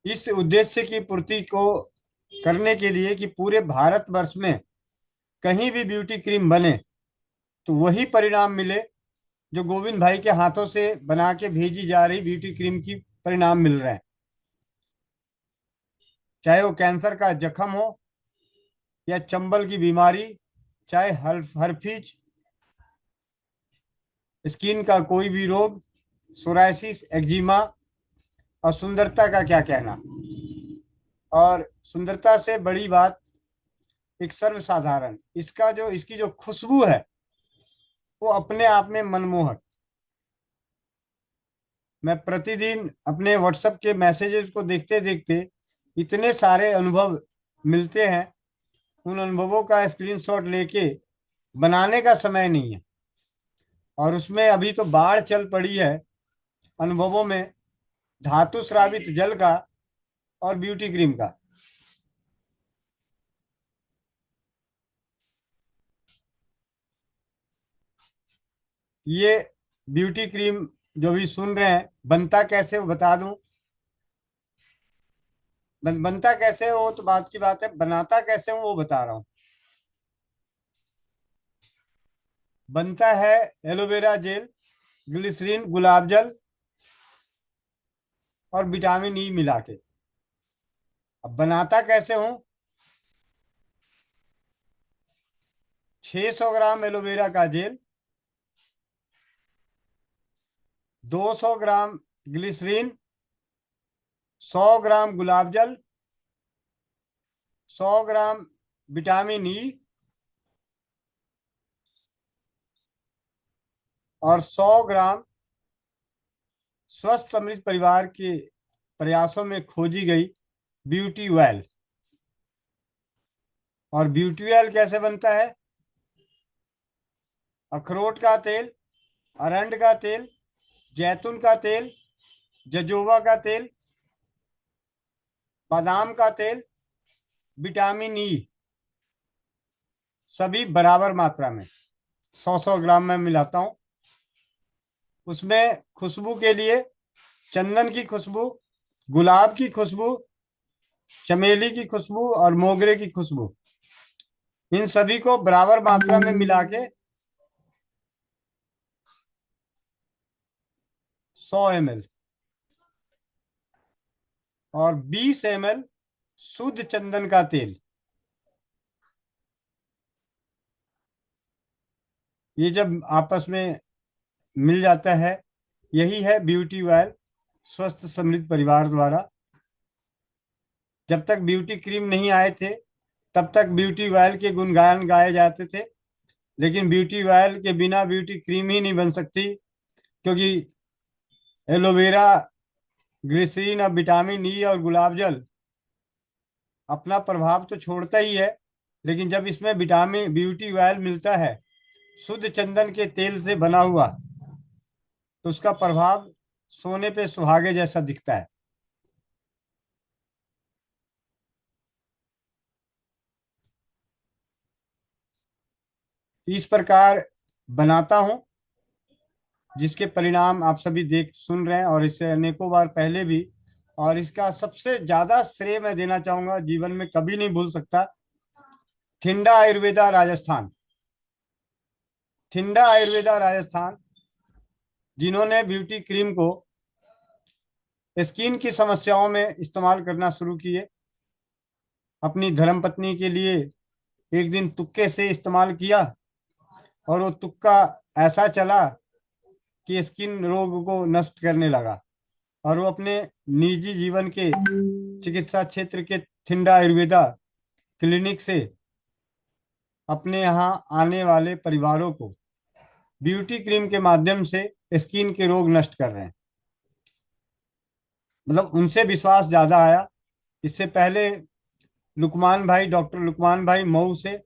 इस उद्देश्य की पूर्ति को करने के लिए कि पूरे भारतवर्ष में कहीं भी ब्यूटी क्रीम बने तो वही परिणाम मिले जो गोविंद भाई के हाथों से बना के भेजी जा रही ब्यूटी क्रीम की परिणाम मिल रहे हैं। चाहे वो कैंसर का जख्म हो या चंबल की बीमारी, चाहे हर्फिज, स्किन का कोई भी रोग, सोराइसिस, एक्जिमा, और सुंदरता का क्या कहना। और सुंदरता से बड़ी बात एक सर्वसाधारण, इसकी जो खुशबू है वो अपने आप में मनमोहक। मैं प्रतिदिन अपने व्हाट्सएप के मैसेजेस को देखते देखते इतने सारे अनुभव मिलते हैं, उन अनुभवों का स्क्रीनशॉट लेके बनाने का समय नहीं है। और उसमें अभी तो बाढ़ चल पड़ी है अनुभवों में, धातु स्रावित जल का और ब्यूटी क्रीम का। ये ब्यूटी क्रीम जो भी सुन रहे हैं, बनता कैसे वो बता दूं। बनता कैसे हो तो बात की बात है, बनाता कैसे हूं वो बता रहा हूं। बनता है एलोवेरा जेल, ग्लिसरीन, गुलाब जल और विटामिन ई मिला के। अब बनाता कैसे हूं, 600 ग्राम एलोवेरा का जेल, 200 ग्राम ग्लिसरीन, 100 ग्राम गुलाब जल, 100 ग्राम विटामिन ई और 100 ग्राम स्वस्थ समृद्ध परिवार के प्रयासों में खोजी गई ब्यूटी ऑयल। और ब्यूटी ऑयल कैसे बनता है, अखरोट का तेल, अरंड का तेल, जैतून का तेल, जजोवा का तेल, बादाम का तेल, विटामिन ई, सभी बराबर मात्रा में 100-100 ग्राम में मिलाता हूं। उसमें खुशबू के लिए चंदन की खुशबू, गुलाब की खुशबू, चमेली की खुशबू और मोगरे की खुशबू, इन सभी को बराबर मात्रा में मिला के 100 ml और 20 ml शुद्ध चंदन का तेल, ये जब आपस में मिल जाता है, यही है ब्यूटी ऑयल स्वस्थ समृद्ध परिवार द्वारा। जब तक ब्यूटी क्रीम नहीं आए थे तब तक ब्यूटी ऑयल के गुणगान गाए जाते थे, लेकिन ब्यूटी ऑयल के बिना ब्यूटी क्रीम ही नहीं बन सकती, क्योंकि एलोवेरा, ग्लिसरीन और विटामिन ई और गुलाब जल अपना प्रभाव तो छोड़ता ही है, लेकिन जब इसमें विटामिन ब्यूटी ऑयल मिलता है शुद्ध चंदन के तेल से बना हुआ, तो उसका प्रभाव सोने पे सुहागे जैसा दिखता है। इस प्रकार बनाता हूं, जिसके परिणाम आप सभी देख सुन रहे हैं, और इससे अनेकों बार पहले भी। और इसका सबसे ज्यादा श्रेय मैं देना चाहूंगा, जीवन में कभी नहीं भूल सकता, थिंडा आयुर्वेदा राजस्थान। थिंडा आयुर्वेदा राजस्थान, जिन्होंने ब्यूटी क्रीम को स्किन की समस्याओं में इस्तेमाल करना शुरू किए। अपनी धर्मपत्नी के लिए एक दिन तुक्के से इस्तेमाल किया और वो तुक्का ऐसा चला कि स्किन रोग को नष्ट करने लगा, और वो अपने निजी जीवन के चिकित्सा क्षेत्र के थिंडा आयुर्वेदा क्लिनिक से अपने यहाँ आने वाले परिवारों को ब्यूटी क्रीम के माध्यम से स्किन के रोग नष्ट कर रहे हैं। मतलब उनसे विश्वास ज्यादा आया। इससे पहले लुकमान भाई, डॉक्टर लुकमान भाई मऊ से,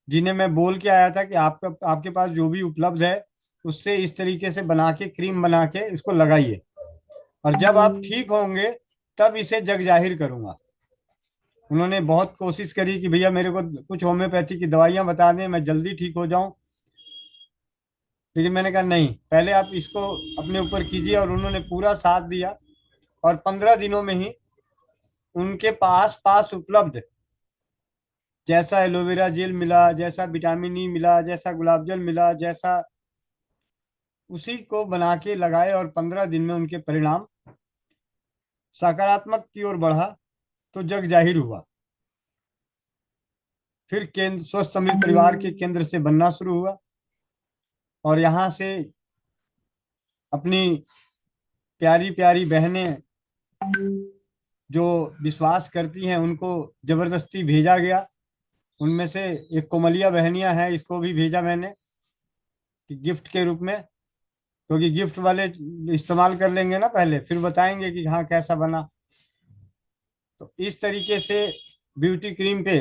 जिन्हें मैं बोल के आया था कि आपके पास जो भी उपलब्ध है उससे इस तरीके से बना के क्रीम बना के इसको लगाइए, और जब आप ठीक होंगे तब इसे जग जाहिर करूंगा। उन्होंने बहुत कोशिश करी कि भैया मेरे को कुछ होम्योपैथी की दवाइयां बता दें, मैं जल्दी ठीक हो जाऊं, लेकिन मैंने कहा नहीं, पहले आप इसको अपने ऊपर कीजिए। और उन्होंने पूरा साथ दिया, और 15 दिनों में ही उनके पास उपलब्ध जैसा एलोवेरा जेल मिला, जैसा विटामिन ई मिला, जैसा गुलाब जल मिला, जैसा उसी को बना के लगाए, और 15 दिन में उनके परिणाम सकारात्मक की ओर बढ़ा, तो जग जाहिर हुआ। फिर केंद्र स्वस्थ समृद्ध परिवार के केंद्र से बनना शुरू हुआ, और यहाँ से अपनी प्यारी प्यारी बहनें जो विश्वास करती हैं उनको जबरदस्ती भेजा गया। उनमें से एक कोमलिया बहनियां हैं, इसको भी भेजा मैंने कि गिफ्ट के रूप में, क्योंकि गिफ्ट वाले इस्तेमाल कर लेंगे ना पहले, फिर बताएंगे कि हाँ कैसा बना। तो इस तरीके से ब्यूटी क्रीम पे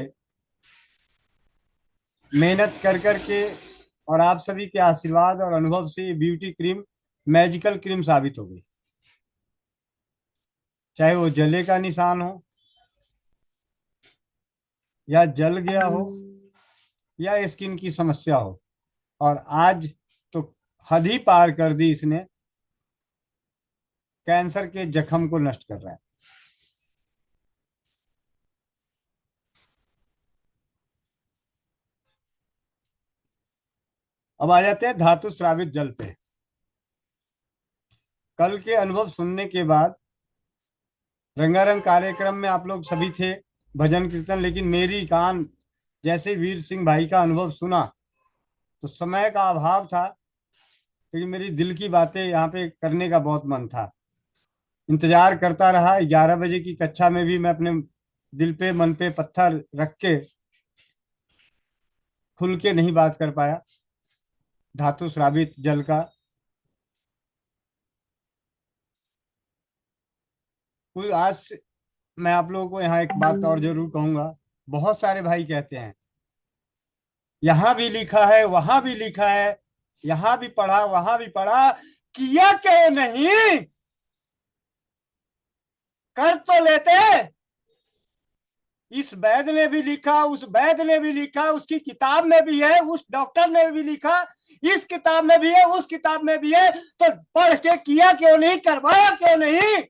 मेहनत कर के, और आप सभी के आशीर्वाद और अनुभव से ये ब्यूटी क्रीम मैजिकल क्रीम साबित हो गई। चाहे वो जले का निशान हो, या जल गया हो, या स्किन की समस्या हो, और आज तो हद ही पार कर दी इसने, कैंसर के जख्म को नष्ट कर रहा है। अब आ जाते हैं धातु स्रावित जल पे। कल के अनुभव सुनने के बाद, रंगारंग कार्यक्रम में आप लोग सभी थे, भजन कीर्तन, लेकिन मेरी कान जैसे वीर सिंह भाई का अनुभव सुना तो समय का अभाव था, लेकिन मेरी दिल की बातें यहाँ पे करने का बहुत मन था। इंतजार करता रहा। 11 बजे की कक्षा में भी मैं अपने दिल पे मन पे पत्थर रख के खुल के नहीं बात कर पाया धातु स्रावित जल का। आज मैं आप लोगों को यहाँ एक बात और जरूर कहूंगा। बहुत सारे भाई कहते हैं यहाँ भी लिखा है, वहां भी लिखा है, यहाँ भी पढ़ा, वहां भी पढ़ा, किया क्यों नहीं? कर तो लेते। इस वैद्य ने भी लिखा, उस वैद्य ने भी लिखा, उसकी किताब में भी है, उस डॉक्टर ने भी लिखा, इस किताब में भी है, उस किताब में भी है, तो पढ़ के किया क्यों नहीं, करवाया क्यों नहीं?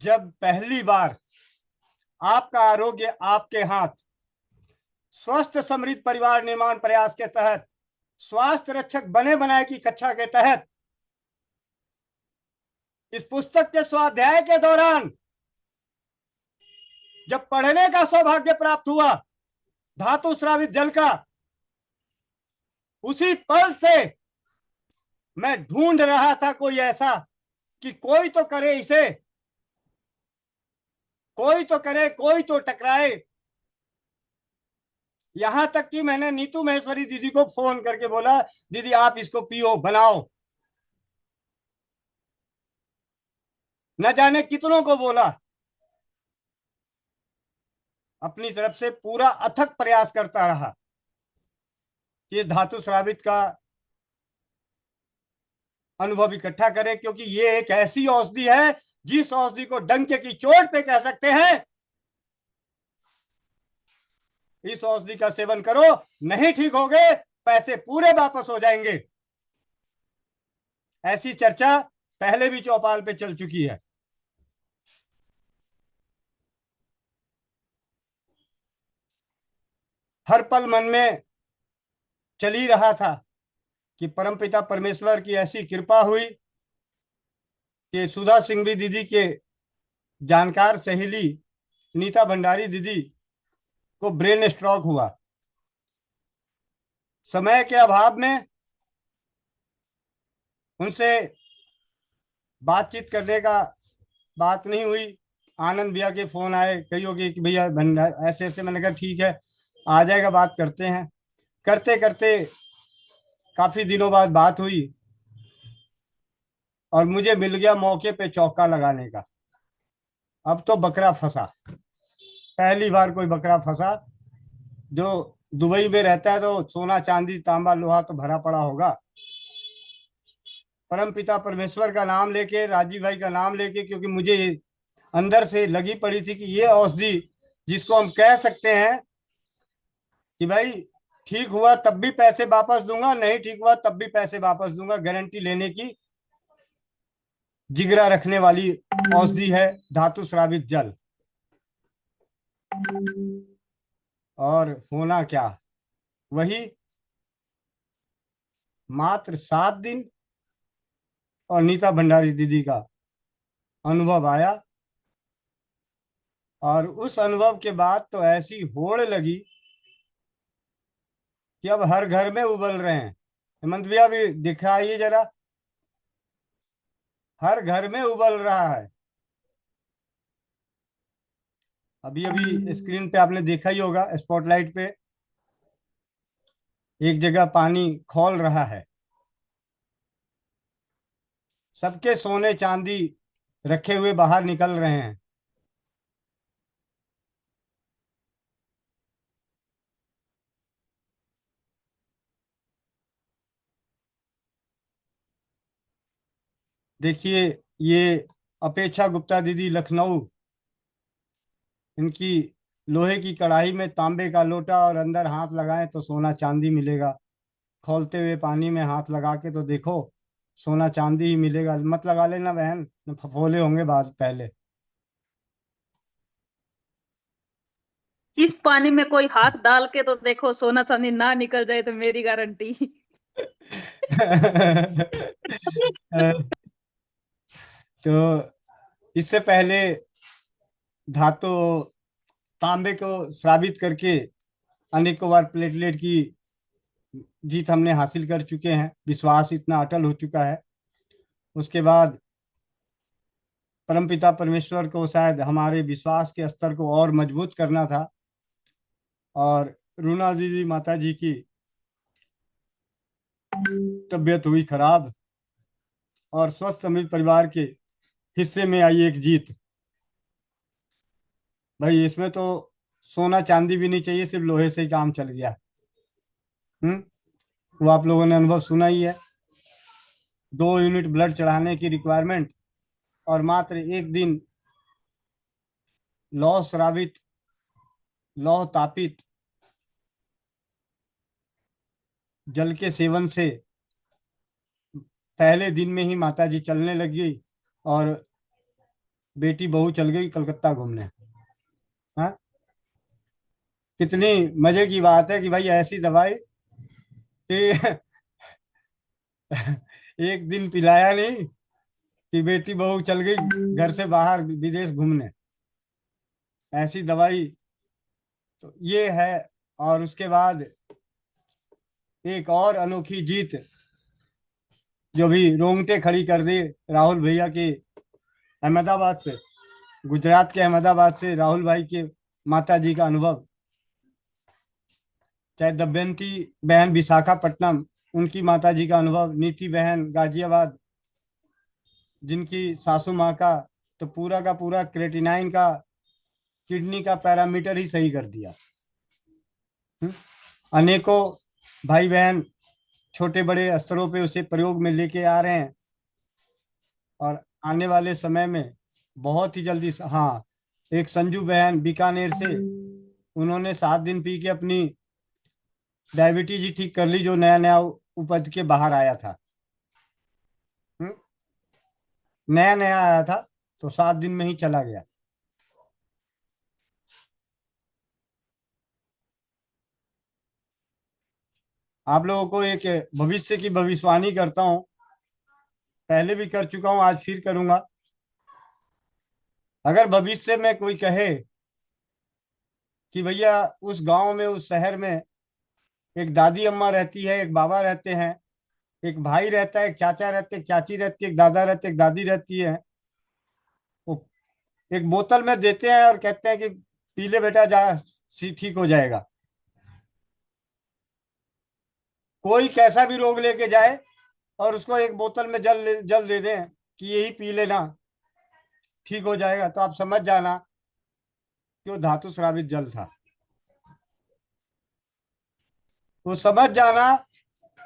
जब पहली बार आपका आरोग्य आपके हाथ, स्वस्थ समृद्ध परिवार निर्माण प्रयास के तहत, स्वास्थ्य रक्षक बने बनाए की कक्षा के तहत, इस पुस्तक के स्वाध्याय के दौरान जब पढ़ने का सौभाग्य प्राप्त हुआ धातु स्रावित जल का, उसी पल से मैं ढूंढ रहा था कोई ऐसा कि कोई तो करे इसे, कोई तो करे, कोई तो टकराए। यहां तक कि मैंने नीतू महेश्वरी दीदी को फोन करके बोला, दीदी आप इसको पियो, बनाओ। न जाने कितनों को बोला। अपनी तरफ से पूरा अथक प्रयास करता रहा कि धातु स्रावित का अनुभव इकट्ठा करें, क्योंकि ये एक ऐसी औषधि है जिस औषधि को डंके की चोट पे कह सकते हैं इस औषधि का सेवन करो, नहीं ठीक हो गए पैसे पूरे वापस हो जाएंगे। ऐसी चर्चा पहले भी चौपाल पे चल चुकी है। हर पल मन में चल ही रहा था कि परमपिता परमेश्वर की ऐसी कृपा हुई कि सुधा सिंघवी दीदी के जानकार सहेली नीता भंडारी दीदी को ब्रेन स्ट्रोक हुआ। समय के अभाव में उनसे बातचीत करने का बात नहीं हुई। आनंद भैया के फोन आए, कहियो कि भैया ऐसे ऐसे, मैंने कहा ठीक है आ जाएगा, बात करते हैं। करते करते काफी दिनों बाद बात हुई और मुझे मिल गया मौके पे चौका लगाने का। अब तो बकरा फंसा, पहली बार कोई बकरा फंसा। जो दुबई में रहता है तो सोना चांदी तांबा लोहा तो भरा पड़ा होगा। परमपिता परमेश्वर का नाम लेके, राजीव भाई का नाम लेके, क्योंकि मुझे अंदर से लगी पड़ी थी कि ये औषधि जिसको हम कह सकते हैं कि भाई ठीक हुआ तब भी पैसे वापस दूंगा, नहीं ठीक हुआ तब भी पैसे वापस दूंगा, गारंटी लेने की जिगरा रखने वाली औषधि है धातु स्रावित जल। और होना क्या, वही मात्र 7 दिन और नीता भंडारी दीदी का अनुभव आया। और उस अनुभव के बाद तो ऐसी होड़ लगी कि अब हर घर में उबल रहे हैं। हेमंत भैया भी दिखाइए जरा, हर घर में उबल रहा है। अभी अभी स्क्रीन पे आपने देखा ही होगा, स्पॉटलाइट पे एक जगह पानी खौल रहा है। सबके सोने चांदी रखे हुए बाहर निकल रहे हैं। देखिए ये अपेक्षा गुप्ता दीदी लखनऊ, इनकी लोहे की कढ़ाई में तांबे का लोटा और अंदर हाथ लगाएं तो सोना चांदी मिलेगा। खौलते हुए पानी में हाथ लगा के तो देखो, सोना चांदी ही मिलेगा। मत लगा लेना बहन, फफोले होंगे बाद पहले। इस पानी में कोई हाथ डाल के तो देखो, सोना चांदी ना निकल जाए तो मेरी गारंटी। तो इससे पहले धातु तांबे को स्रावित करके अनेकों बार प्लेटलेट की जीत हमने हासिल कर चुके हैं। विश्वास इतना अटल हो चुका है। उसके बाद परमपिता परमेश्वर को शायद हमारे विश्वास के स्तर को और मजबूत करना था। और रूना दीदी माता जी की तबीयत हुई खराब और स्वस्थ समृद्ध परिवार के हिस्से में आई एक जीत। भाई इसमें तो सोना चांदी भी नहीं चाहिए, सिर्फ लोहे से ही काम चल गया। वो आप लोगों ने अनुभव सुना ही है। 2 यूनिट ब्लड चढ़ाने की रिक्वायरमेंट और मात्र 1 दिन लौह श्रावित लौह तापित जल के सेवन से पहले दिन में ही माताजी चलने लगी और बेटी बहू चल गई कलकत्ता घूमने। हाँ, कितनी मजे की बात है कि भाई ऐसी दवाई कि एक दिन पिलाया नहीं कि बेटी बहू चल गई घर से बाहर विदेश घूमने। ऐसी दवाई तो ये है। और उसके बाद एक और अनोखी जीत जो भी रोंगटे खड़ी कर दी राहुल भैया के अहमदाबाद से, गुजरात के अहमदाबाद से राहुल भाई के माता जी का अनुभव, चाहे दमयंती बहन विशाखापट्टनम उनकी माता जी का अनुभव, नीति बहन गाजियाबाद जिनकी सासू माँ का तो पूरा का पूरा क्रेटिनाइन का किडनी का पैरामीटर ही सही कर दिया। अनेकों भाई बहन छोटे बड़े स्तरों पे उसे प्रयोग में लेके आ रहे हैं और आने वाले समय में बहुत ही जल्दी। हाँ, एक संजू बहन बीकानेर से, उन्होंने 7 दिन पी के अपनी डायबिटीज ही ठीक कर ली जो नया नया उपज के बाहर आया था। नया नया आया था तो 7 दिन में ही चला गया। आप लोगों को एक भविष्य की भविष्यवाणी करता हूं, पहले भी कर चुका हूं, आज फिर करूंगा। अगर भविष्य में कोई कहे कि भैया उस गांव में उस शहर में एक दादी अम्मा रहती है, एक बाबा रहते हैं, एक भाई रहता है, एक चाचा रहते, एक चाची रहती है, एक दादा रहते, एक दादी रहती है, वो एक बोतल में देते हैं और कहते हैं कि पी ले बेटा, जा ठीक हो जाएगा। कोई कैसा भी रोग लेके जाए और उसको एक बोतल में जल दे दें कि यही पी लेना ठीक हो जाएगा, तो आप समझ जाना कि वो धातु स्रावित जल था। वो समझ जाना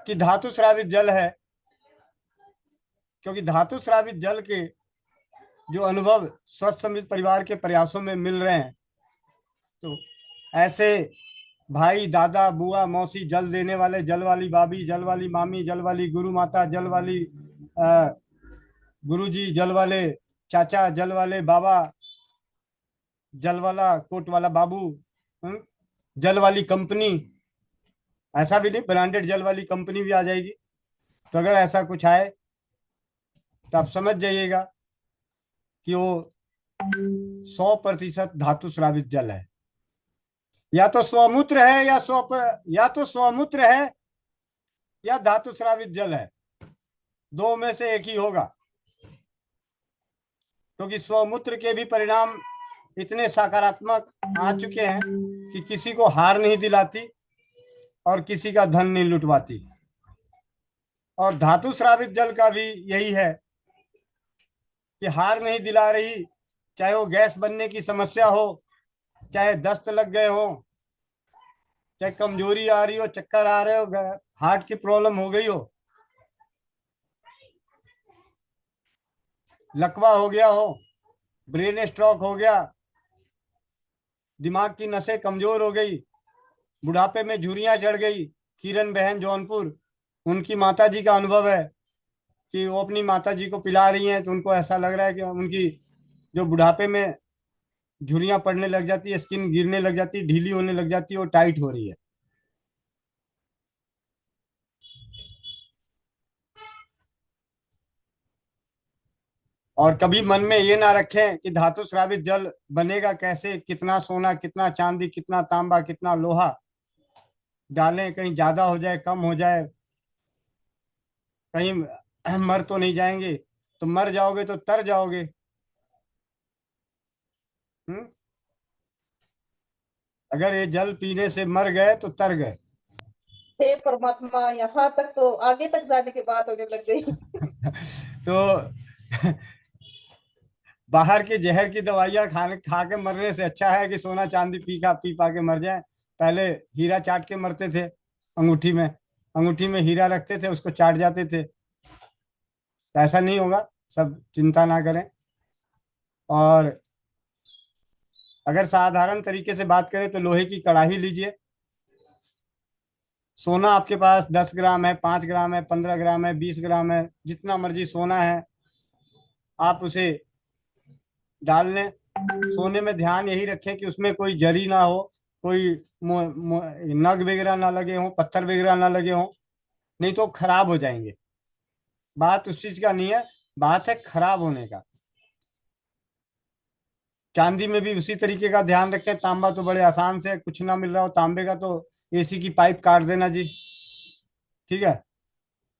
कि धातु स्रावित जल है, क्योंकि धातु स्रावित जल के जो अनुभव स्वस्थ समृद्ध परिवार के प्रयासों में मिल रहे हैं, तो ऐसे भाई दादा बुआ मौसी, जल देने वाले, जल वाली भाभी, जल वाली मामी, जल वाली गुरु माता, जल वाली गुरुजी, जल वाले चाचा, जल वाले बाबा, जल वाला कोट वाला बाबू, जल वाली कंपनी, ऐसा भी नहीं ब्रांडेड जल वाली कंपनी भी आ जाएगी। तो अगर ऐसा कुछ आए तो आप समझ जाइएगा कि वो 100% धातु स्रावित जल है। या तो स्वमूत्र है या तो स्वमूत्र है या धातु स्रावित जल है, 2 में से एक ही होगा। क्योंकि स्वमूत्र के भी परिणाम इतने सकारात्मक आ चुके हैं कि किसी को हार नहीं दिलाती और किसी का धन नहीं लुटवाती। और धातु स्रावित जल का भी यही है कि हार नहीं दिला रही, चाहे वो गैस बनने की समस्या हो, चाहे दस्त लग गए हो, चाहे कमजोरी आ रही हो, चक्कर आ रहे हो, हार्ट की प्रॉब्लम हो गई हो, लकवा हो गया हो, ब्रेन स्ट्रोक हो गया, दिमाग की नसें कमजोर हो गई, बुढ़ापे में झुर्रियां चढ़ गई। किरण बहन जौनपुर, उनकी माताजी का अनुभव है कि वो अपनी माताजी को पिला रही हैं तो उनको ऐसा लग रहा है कि उनकी जो बुढ़ापे में झुर्रियां पड़ने लग जाती है, स्किन गिरने लग जाती है, ढीली होने लग जाती है, वो टाइट हो रही है। और कभी मन में ये ना रखें कि धातु स्रावित जल बनेगा कैसे, कितना सोना, कितना चांदी, कितना तांबा, कितना लोहा डालें, कहीं ज्यादा हो जाए, कम हो जाए, कहीं मर तो नहीं जाएंगे। तो मर जाओगे तो तर जाओगे। अगर ये जल पीने से मर गए तो तर गए। हे परमात्मा, यहाँ तक तो आगे तक जाने की बात होने लग गई। तो बाहर की जहर की दवाइयां खा के मरने से अच्छा है कि सोना चांदी पी पा के मर जाए। पहले हीरा चाट के मरते थे अंगूठी में, अंगूठी में हीरा रखते थे उसको चाट जाते थे। ऐसा नहीं होगा, सब चिंता ना करें। और अगर साधारण तरीके से बात करें तो लोहे की कड़ाही लीजिए। सोना आपके पास 10 ग्राम है, 5 ग्राम है, 15 ग्राम है, 20 ग्राम है, जितना मर्जी सोना है आप उसे डाल लें। सोने में ध्यान यही रखें कि उसमें कोई जरी ना हो, कोई नग वगैरह ना लगे हों, पत्थर वगैरह ना लगे हों, नहीं तो खराब हो जाएंगे। बात उस चीज का नहीं है, बात है खराब होने का। चांदी में भी उसी तरीके का ध्यान रखें। तांबा तो बड़े आसान से, कुछ ना मिल रहा हो तांबे का तो एसी की पाइप काट देना जी, ठीक है।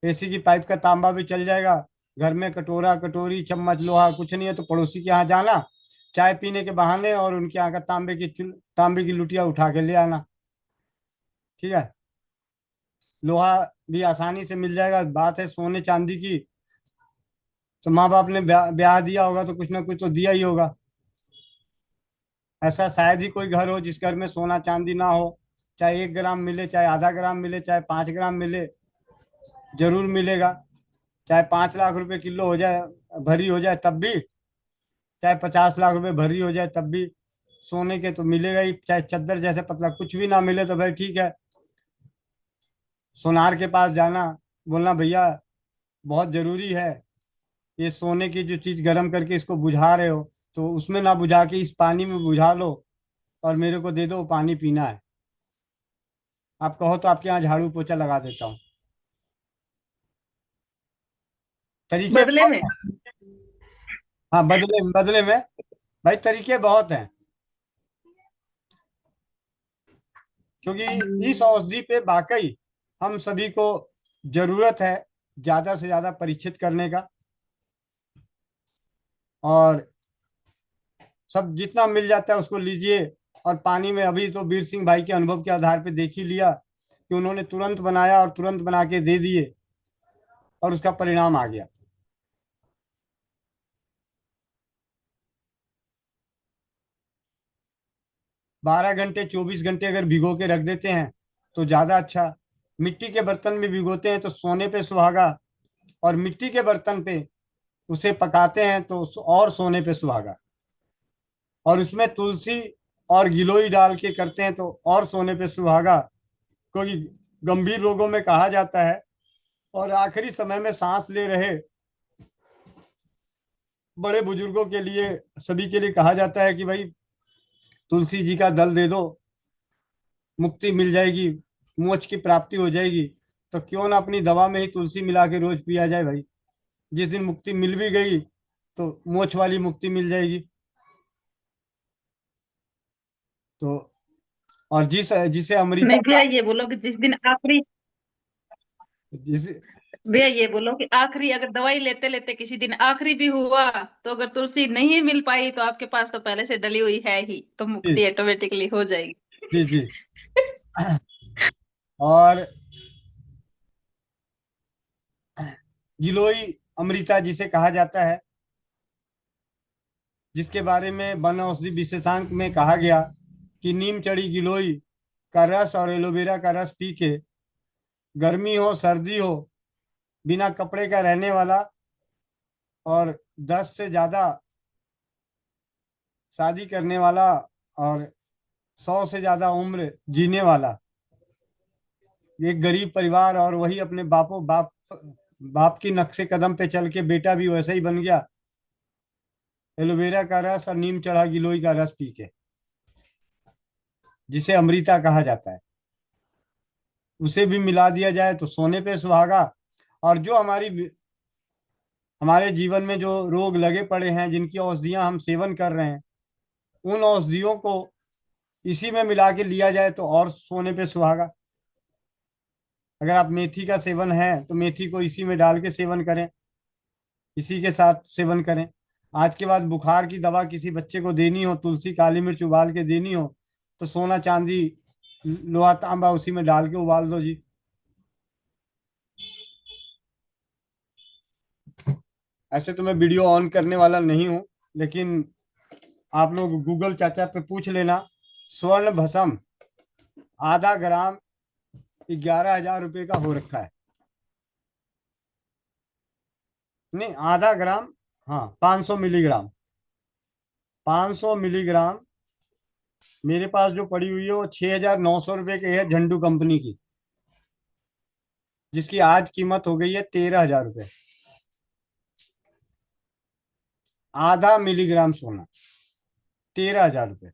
एसी की पाइप का तांबा भी चल जाएगा। घर में कटोरा कटोरी चम्मच लोहा कुछ नहीं है तो पड़ोसी के यहाँ जाना, चाय पीने के बहाने, और उनके यहाँ का तांबे की लुटिया उठा के ले आना, ठीक है। लोहा भी आसानी से मिल जाएगा। बात है सोने चांदी की, तो माँ बाप ने ब्याह दिया होगा तो कुछ ना कुछ तो दिया ही होगा। ऐसा शायद ही कोई घर हो जिस घर में सोना चांदी ना हो। चाहे 1 ग्राम मिले, चाहे आधा ग्राम मिले, चाहे 5 ग्राम मिले, जरूर मिलेगा। चाहे 5 लाख रुपए किलो हो जाए, भरी हो जाए तब भी, चाहे 50 लाख रुपए भरी हो जाए तब भी सोने के तो मिलेगा ही। चाहे चद्दर जैसे पतला कुछ भी ना मिले तो भाई ठीक है, सोनार के पास जाना, बोलना भैया बहुत जरूरी है, ये सोने की जो चीज गर्म करके इसको बुझा रहे हो तो उसमें ना बुझा के इस पानी में बुझा लो और मेरे को दे दो, पानी पीना है। आप कहो तो आपके यहाँ झाड़ू पोछा लगा देता हूँ। तरीके बदले में। हाँ, बदले बदले में भाई तरीके बहुत हैं, क्योंकि इस औषधि पे वाकई हम सभी को जरूरत है ज्यादा से ज्यादा परिचित करने का। और सब जितना मिल जाता है उसको लीजिए। और पानी में अभी तो वीर सिंह भाई के अनुभव के आधार पे देख ही लिया कि उन्होंने तुरंत बनाया और तुरंत बना के दे दिए और उसका परिणाम आ गया। 12 घंटे 24 घंटे अगर भिगो के रख देते हैं तो ज्यादा अच्छा। मिट्टी के बर्तन में भिगोते हैं तो सोने पे सुहागा, और मिट्टी के बर्तन पे उसे पकाते हैं तो और सोने पे सुहागा। और उसमें तुलसी और गिलोई डाल के करते हैं तो और सोने पे सुहागा, क्योंकि गंभीर रोगों में कहा जाता है और आखिरी समय में सांस ले रहे बड़े बुजुर्गों के लिए, सभी के लिए कहा जाता है कि भाई तुलसी जी का दल दे दो, मुक्ति मिल जाएगी, मोक्ष की प्राप्ति हो जाएगी। तो क्यों ना अपनी दवा में ही तुलसी मिला के रोज पिया जाए भाई। जिस दिन मुक्ति मिल भी गई तो मोक्ष वाली मुक्ति मिल जाएगी। तो और जिसे अमृता नहीं भैया ये बोलो कि जिस भैया ये बोलो कि आखिरी अगर दवाई लेते लेते किसी दिन आखिरी भी हुआ तो अगर तुलसी नहीं मिल पाई तो आपके पास तो पहले से डली हुई है ही, तो मुक्ति ऑटोमेटिकली हो जाएगी। जी जी। और गिलोई अमृता जिसे कहा जाता है, जिसके बारे में वन औषधि विशेषांक में कहा गया कि नीम चढ़ी गिलोई का रस और एलोवेरा का रस पी के गर्मी हो सर्दी हो बिना कपड़े का रहने वाला, और 10 से ज्यादा शादी करने वाला, और 100 से ज्यादा उम्र जीने वाला एक गरीब परिवार, और वही अपने बाप की नक्शे कदम पे चल के बेटा भी वैसा ही बन गया, एलोवेरा का रस और नीम चढ़ा गिलोई का रस पी के, जिसे अमृता कहा जाता है, उसे भी मिला दिया जाए तो सोने पे सुहागा। और जो हमारे जीवन में जो रोग लगे पड़े हैं, जिनकी औषधियां हम सेवन कर रहे हैं, उन औषधियों को इसी में मिला के लिया जाए तो और सोने पे सुहागा। अगर आप मेथी का सेवन है तो मेथी को इसी में डाल के सेवन करें, इसी के साथ सेवन करें। आज के बाद बुखार की दवा किसी बच्चे को देनी हो, तुलसी काली मिर्च उबाल के देनी हो तो सोना चांदी लोहा तांबा उसी में डाल के उबाल दो जी। ऐसे तो मैं वीडियो ऑन करने वाला नहीं हूं, लेकिन आप लोग गूगल चाचा पे पूछ लेना। स्वर्ण भस्म आधा ग्राम 11,000 रुपये का हो रखा है। नहीं, आधा ग्राम, हाँ 500 मिलीग्राम, 500 मिलीग्राम मेरे पास जो पड़ी हुई है वो 6,900 रुपये की है, झंडू कंपनी की, जिसकी आज कीमत हो गई है 13,000 रुपये। आधा मिलीग्राम सोना 13,000 रुपये।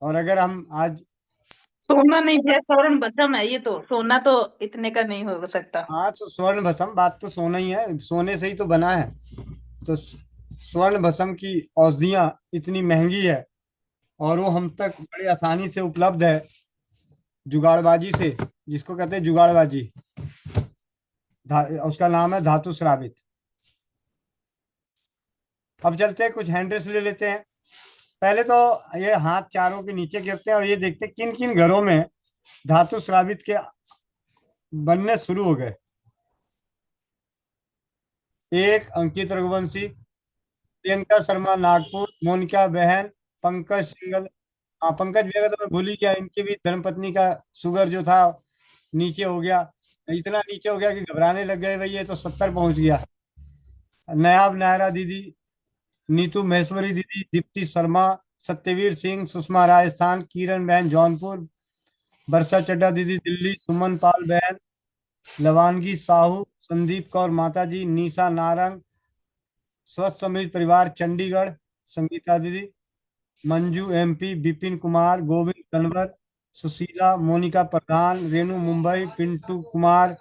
और अगर हम आज सोना नहीं भैया, स्वर्ण भस्म है ये तो, सोना तो इतने का नहीं हो सकता। हाँ, तो स्वर्ण भस्म, बात तो सोना ही है, सोने से ही तो बना है। तो स्वर्ण भस्म की औषधियां इतनी महंगी है और वो हम तक बड़ी आसानी से उपलब्ध है, जुगाड़बाजी से, जिसको कहते हैं जुगाड़बाजी, उसका नाम है धातु श्रावित। अब चलते हैं, कुछ हैंड्रेस ले लेते हैं। पहले तो ये हाथ चारों के नीचे गिरते हैं और ये देखते हैं किन किन घरों में धातु श्रावित के बनने शुरू हो गए। एक, अंकित रघुवंशी, प्रियंका शर्मा नागपुर, मोनिका बहन, पंकज सिंगल, हाँ पंकज भैया तो मैं भूल ही गया, इनकी भी धर्मपत्नी का शुगर जो था नीचे हो गया, इतना नीचे हो गया कि घबराने लग गए, भाई ये तो 70 पहुंच गया। नायाब नायरा दीदी, नीतू महेश्वरी दीदी, दीप्ति शर्मा, सत्यवीर सिंह, सुषमा राजस्थान, किरण बहन जौनपुर, वर्षा चड्डा दीदी दिल्ली, सुमन पाल बहन, लवानगी साहू, संदीप कौर माताजी, निशा नारंग, स्वस्थ समृद्ध परिवार चंडीगढ़, संगीता दीदी, मंजू एमपी, विपिन कुमार, गोविंद कन्वर, सुशीला, मोनिका प्रधान, रेणु मुंबई, पिंटू कुमार,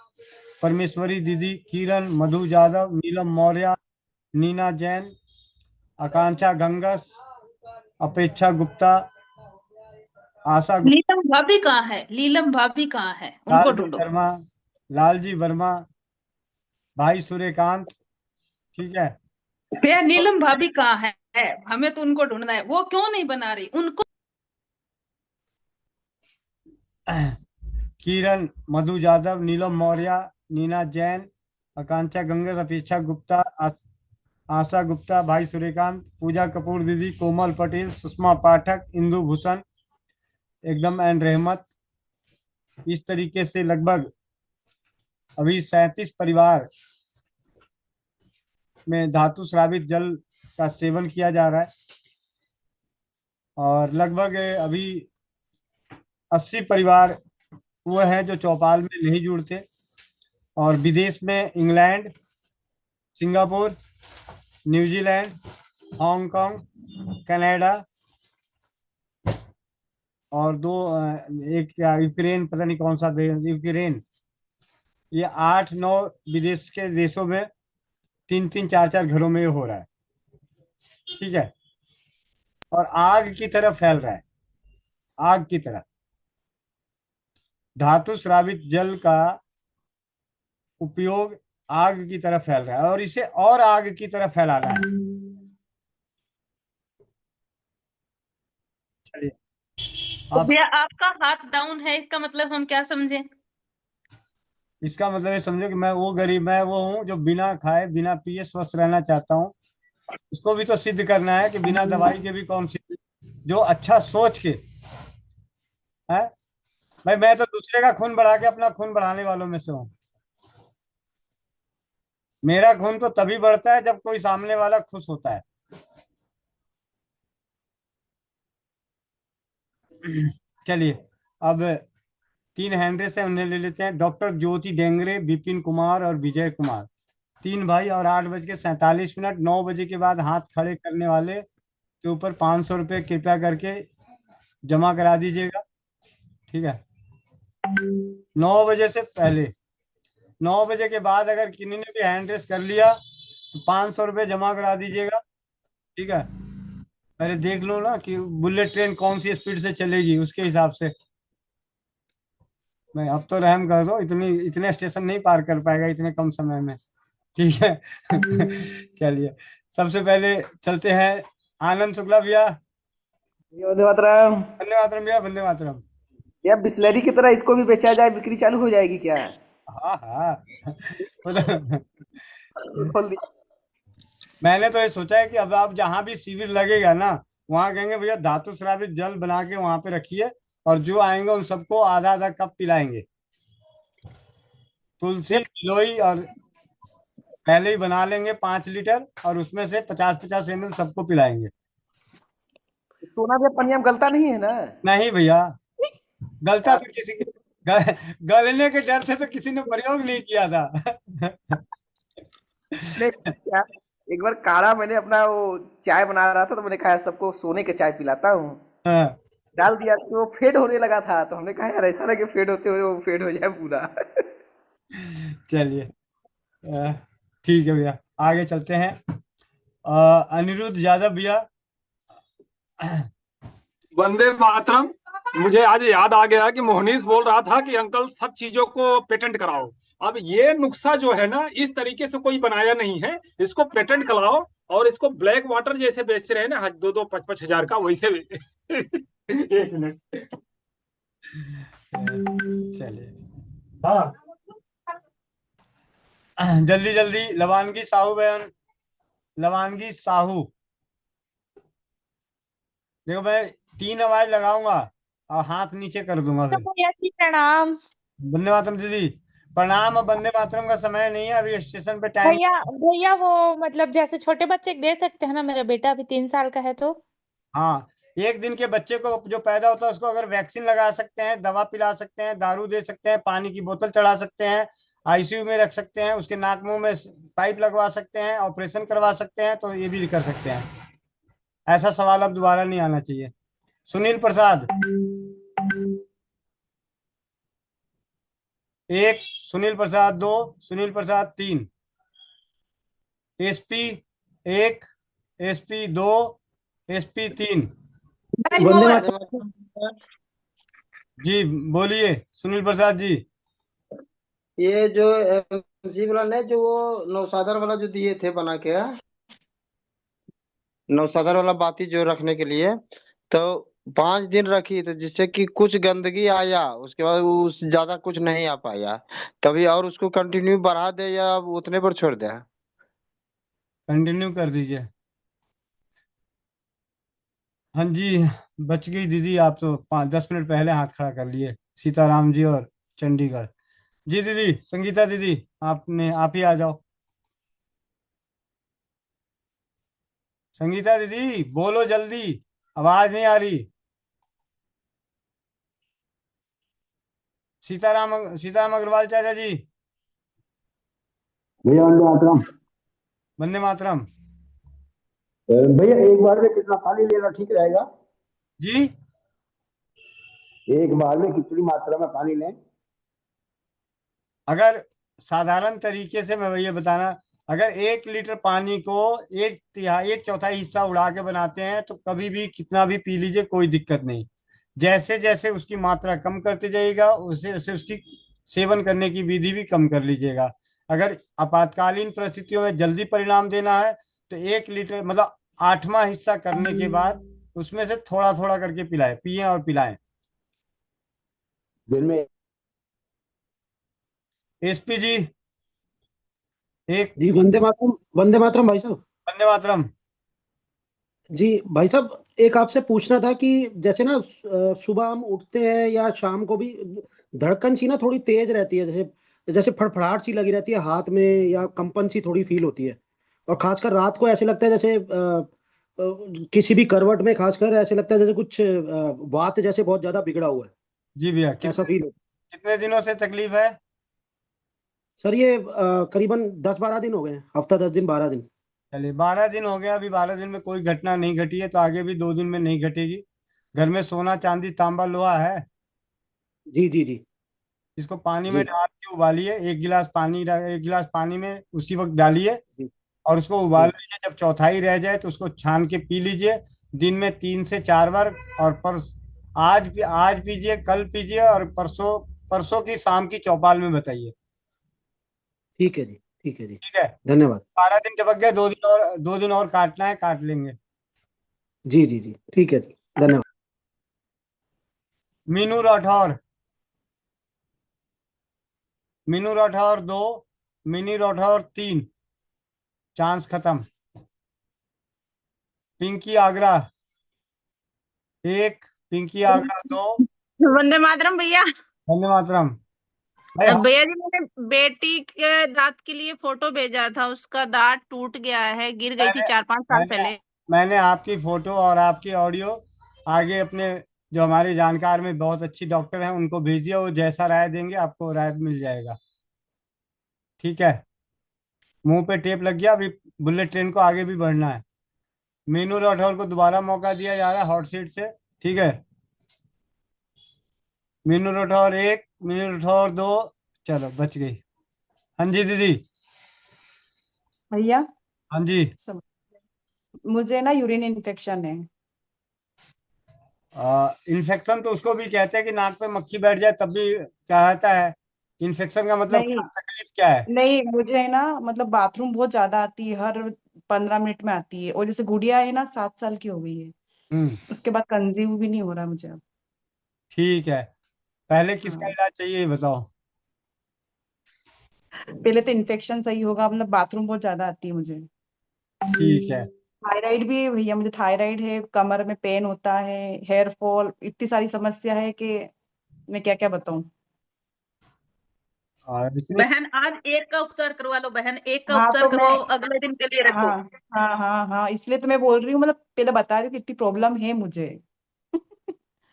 परमेश्वरी दीदी, किरण, मधु यादव, नीलम मौर्य, नीना जैन, आकांक्षा गंगस, अपेक्षा गुप्ता, आशा गुप्ता, नीलम भाभी कहाँ है? नीलम भाभी कहाँ है? उनको लालजी ढूंढो। वर्मा, लालजी वर्मा, भाई सूर्यकांत, ठीक है। भैया नीलम भाभी कहाँ है? हमें तो उनको ढूंढना है, वो क्यों नहीं बना रही उनको? किरण, मधु यादव, नीलम मौर्य, नीना जैन, आकांक्षा गंगस, अपेक्षा गुप्ता, आशा गुप्ता, भाई सूर्यकांत, पूजा कपूर दीदी, कोमल पटेल, सुषमा पाठक, इंदु भूषण, एकदम एंड रहमत। इस तरीके से लगभग अभी 37 परिवार में धातु श्रावित जल का सेवन किया जा रहा है और लगभग अभी 80 परिवार वो हैं जो चौपाल में नहीं जुड़ते, और विदेश में England, Singapore, New Zealand, Hong Kong, Canada और एक यूक्रेन, पता नहीं कौन सा देश, यूक्रेन, ये 8-9 विदेश के देशों में 3-3, 4-4 घरों में हो रहा है, ठीक है। और आग की तरह फैल रहा है, आग की तरह धातु श्रावित जल का उपयोग आग की तरह फैल रहा है और इसे और आग की तरह फैलाना है। चलिए तो भैया आपका हाथ डाउन है, इसका मतलब हम क्या समझे? इसका मतलब ये समझो कि मैं वो गरीब, मैं वो हूँ जो बिना खाए बिना पिए स्वस्थ रहना चाहता हूँ। उसको भी तो सिद्ध करना है कि बिना दवाई के भी कौन सी, जो अच्छा सोच के है। भाई मैं तो दूसरे का खून बढ़ा के अपना खून बढ़ाने वालों में से हूँ। मेरा खून तो तभी बढ़ता है जब कोई सामने वाला खुश होता है। चलिए अब 3 हैंड्रेस है, उन्हें ले लेते हैं। डॉक्टर ज्योति डेंगरे, विपिन कुमार और विजय कुमार, 3 भाई, और 8:47, 9 बजे के बाद हाथ खड़े करने वाले के ऊपर 500 रुपये कृपया करके जमा करा दीजिएगा, ठीक है। 9 बजे से पहले, 9 बजे के बाद अगर किन्हीं ने भी हैंड रेस कर लिया तो 500 रुपये जमा करा दीजिएगा, ठीक है। पहले देख लो ना कि बुलेट ट्रेन कौन सी स्पीड से चलेगी, उसके हिसाब से। मैं अब तो रहम कर दो, इतने स्टेशन नहीं पार कर पाएगा इतने कम समय में, ठीक है। चलिए सबसे पहले चलते हैं आनंद शुक्ला भैया। वंदे मातरम। वंदे मातरम भैया, वंदे मातरम। या बिस्लरी की तरह इसको भी बेचा जाए, बिक्री चालू हो जाएगी क्या? हाँ हाँ। खोल दी। मैंने तो ये सोचा है कि अब आप जहाँ भी शिविर लगेगा ना, वहां कहेंगे भैया धातु स्रावित जल बना के वहां पे रखिए, और जो आएंगे उन सबको आधा आधा कप पिलाएंगे। तुलसी गिलोय और पहले ही बना लेंगे 5 लीटर, और उसमें से 50-50 ml सबको पिलाएंगे। सोना भैया पनिया में गलता नहीं है ना? नहीं भैया, गलता तो किसी के गलने के डर से तो किसी ने प्रयोग नहीं किया था। नहीं क्या, एक बार काढ़ा मैंने अपना वो चाय बना रहा था तो मैंने कहा सबको सोने के चाय पिलाता हूँ, हाँ, डाल दिया तो वो फेड होने लगा था, तो हमने कहा यार ऐसा ना कि फेड होते हुए वो फेड हो जाए पूरा। चलिए ठीक है भैया, आगे चलते हैं। अनिरुद्ध यादव भैया। वंदे मातरम। मुझे आज याद आ गया कि मोहनीश बोल रहा था कि अंकल सब चीजों को पेटेंट कराओ। अब ये नुस्खा जो है ना, इस तरीके से कोई बनाया नहीं है, इसको पेटेंट कराओ और इसको ब्लैक वाटर जैसे बेच रहे हैं ना, 2-2 5-5 हजार का, वैसे। एक मिनट। चलिए हाँ, जल्दी जल्दी, लवानगी साहू बहन, लवानगी साहू। देखो मैं 3 आवाज लगाऊंगा और हाथ नीचे कर दूंगा फिर। भैया जी प्रणाम। वंदे मातरम दीदी प्रणाम। अब वंदे मातरम का समय नहीं है, अभी स्टेशन पे टाइम। भैया भैया वो मतलब जैसे छोटे बच्चे दे सकते हैं ना, मेरा बेटा अभी 3 साल का है तो। हाँ, 1 दिन के बच्चे को जो पैदा होता है उसको अगर वैक्सीन लगा सकते हैं, दवा पिला सकते हैं, दारू दे सकते हैं, पानी की बोतल चढ़ा सकते हैं, आईसीयू में रख सकते हैं, उसके नाक मुंह में पाइप लगवा सकते हैं, ऑपरेशन करवा सकते हैं, तो ये भी कर सकते हैं। ऐसा सवाल अब दोबारा नहीं आना चाहिए। सुनील प्रसाद 1, सुनील प्रसाद 2, सुनील प्रसाद 3, SP 1, SP 2, SP 3। Vande Mataram. जी बोलिए सुनील प्रसाद जी। ये जो एमजी वाला ने जो वो नौसादर वाला जो दिए थे बना के, नौसादर वाला बाती जो रखने के लिए, तो 5 दिन रखी तो जिससे कि कुछ गंदगी आया, उसके बाद उस ज्यादा कुछ नहीं आ पाया, कभी और उसको कंटिन्यू बढ़ा दे या उतने पर छोड़ दे? कंटिन्यू कर दीजिए। हाँ जी, बच गई दीदी, आप तो 5-10 मिनट पहले हाथ खड़ा कर लिए, सीताराम जी और चंडीगढ़। जी दीदी, संगीता दीदी आप ही आ जाओ। संगीता दीदी बोलो जल्दी, आवाज नहीं आ रही। सीताराम अग्रवाल चाचा जी। भैया वंदे मातरम। वंदे मातरम। भैया एक बार में कितना पानी लेना ठीक रहेगा? जी, एक बार में कितनी मात्रा में पानी लें? अगर साधारण तरीके से मैं भैया बताना, अगर 1 लीटर पानी को 1/4 हिस्सा उड़ा के बनाते हैं तो कभी भी कितना भी पी लीजिए, कोई दिक्कत नहीं। जैसे जैसे उसकी मात्रा कम करते जाइएगा, उससे उससे उसकी सेवन करने की विधि भी कम कर लीजिएगा। अगर आपातकालीन परिस्थितियों में जल्दी परिणाम देना है तो 1 लीटर मतलब 8वां हिस्सा करने के बाद उसमें से थोड़ा थोड़ा करके पिए और पिलाएं। दिन में। एसपी जी 1। जी वंदे मातरम भाई साहब। वंदे मातरम। जी भाई साहब, एक आपसे पूछना था कि जैसे ना सुबह हम उठते हैं या शाम को भी धड़कन सी ना थोड़ी तेज रहती है, जैसे जैसे फड़फड़ाहट सी लगी रहती है हाथ में, या कंपन सी थोड़ी फील होती है, और खासकर रात को ऐसे लगता है जैसे किसी भी करवट में खासकर ऐसे लगता है जैसे कुछ वात जैसे बहुत ज्यादा बिगड़ा हुआ है, जी भैया, ऐसा फील होता है। कितने दिनों से तकलीफ है? सर ये करीबन 10-12 दिन हो गए हैं, हफ्ता 10 दिन 12 दिन। चलिए 12 दिन हो गया, अभी 12 दिन में कोई घटना नहीं घटी है तो आगे भी 2 दिन में नहीं घटेगी। घर में सोना चांदी तांबा लोहा है? जी जी जी इसको पानी में जी डाल के उबालिए, 1 गिलास पानी में उसी वक्त डालिए, जी और उसको उबाल लीजिए। जब चौथाई रह जाए तो उसको छान के पी लीजिए, दिन में 3 से 4 बार। और आज पीजिए, कल पीजिए, और परसों परसों की शाम की चौपाल में बताइए। ठीक है जी, ठीक है जी, ठीक है, धन्यवाद। 12 दिन टपक गए, 2 दिन और काटना है, काट लेंगे। जी जी जी, ठीक है जी, धन्यवाद। मीनू राठौर 2, मिनी राठौर 3, चांस खत्म। पिंकी आगरा एक, पिंकी आगरा 2, वंदे मातरम भैया। वंदे मातरम। भाई हाँ, भैया जी मैंने बेटी के दांत के लिए फोटो भेजा था, उसका दांत टूट गया है, गिर गई थी मैंने 4-5 साल मैंने पहले। मैंने आपकी फोटो और आपकी ऑडियो आगे अपने जो हमारे जानकार में बहुत अच्छी डॉक्टर हैं उनको भेजिए, वो जैसा राय देंगे आपको राय मिल जाएगा। ठीक है, मुंह पे टेप लग गया, अभी बुलेट ट्रेन को आगे भी बढ़ना है। मीनू राठौर को दोबारा मौका दिया जा रहा है हॉट सीट से। ठीक है, मीनू राठौर 1, मीनू राठौर 2, चलो बच गई। हाँ जी दीदी। भैया हाँ जी। मुझे ना यूरिन इन्फेक्शन है। इन्फेक्शन तो उसको भी कहते हैं कि नाक पे मक्खी बैठ जाए तब भी कहता है। इन्फेक्शन का मतलब नहीं क्या, तकलीफ क्या है? नहीं, मुझे ना मतलब बाथरूम बहुत ज्यादा आती है, हर 15 मिनट में आती है। और जैसे गुड़िया है ना, 7 साल की हो गई है, हम्म। उसके बाद कंजीव भी नहीं हो रहा मुझे अब। ठीक है, पहले किसका हाँ, इलाज चाहिए ये बताओ। पहले तो इन्फेक्शन सही होगा, मतलब बाथरूम बहुत ज्यादा आती है मुझे। ठीक है। थायराइड भी है भैया, मुझे थायराइड है, कमर में पेन होता है, हेयर फॉल, इतनी सारी समस्या है कि मैं क्या क्या बताऊं। और इतनी। बहन आज एक का उपचार करवा लो, बहन एक का हाँ उपचार तो मैं करवाओ, अगले दिन के लिए रखो। हाँ हाँ हाँ हाँ, इसलिए तो मैं बोल रही हूँ, मतलब पहले बता रही हूँ कि इतनी प्रॉब्लम है मुझे।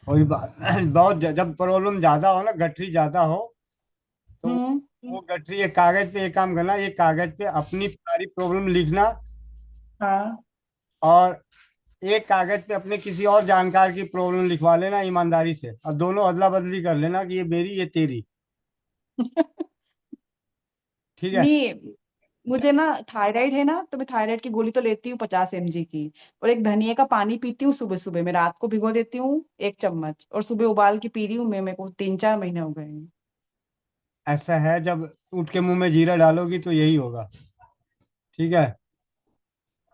कोई बात बहुत जब प्रॉब्लम ज्यादा हो ना, गठरी ज्यादा हो, तो हम्म। वो गठरी एक कागज पे, एक काम करना, एक कागज पे अपनी सारी प्रॉब्लम लिखना, हाँ और एक कागज पे अपने किसी और जानकार की प्रॉब्लम लिखवा लेना ईमानदारी से, और दोनों अदला बदली कर लेना कि ये मेरी ये तेरी। ठीक है। नहीं, मुझे ना थायराइड है ना, तो मैं थायराइड की गोली तो लेती हूँ 50 mg की। और एक धनिया का पानी पीती हूँ सुबह सुबह, मैं रात को भिगो देती हूँ 1 चम्मच, और सुबह उबाल के पी रही हूँ मैं, मेरे को 3-4 महीने हो गए हैं। ऐसा है, जब उठ के मुंह में जीरा डालोगी तो यही होगा। ठीक है,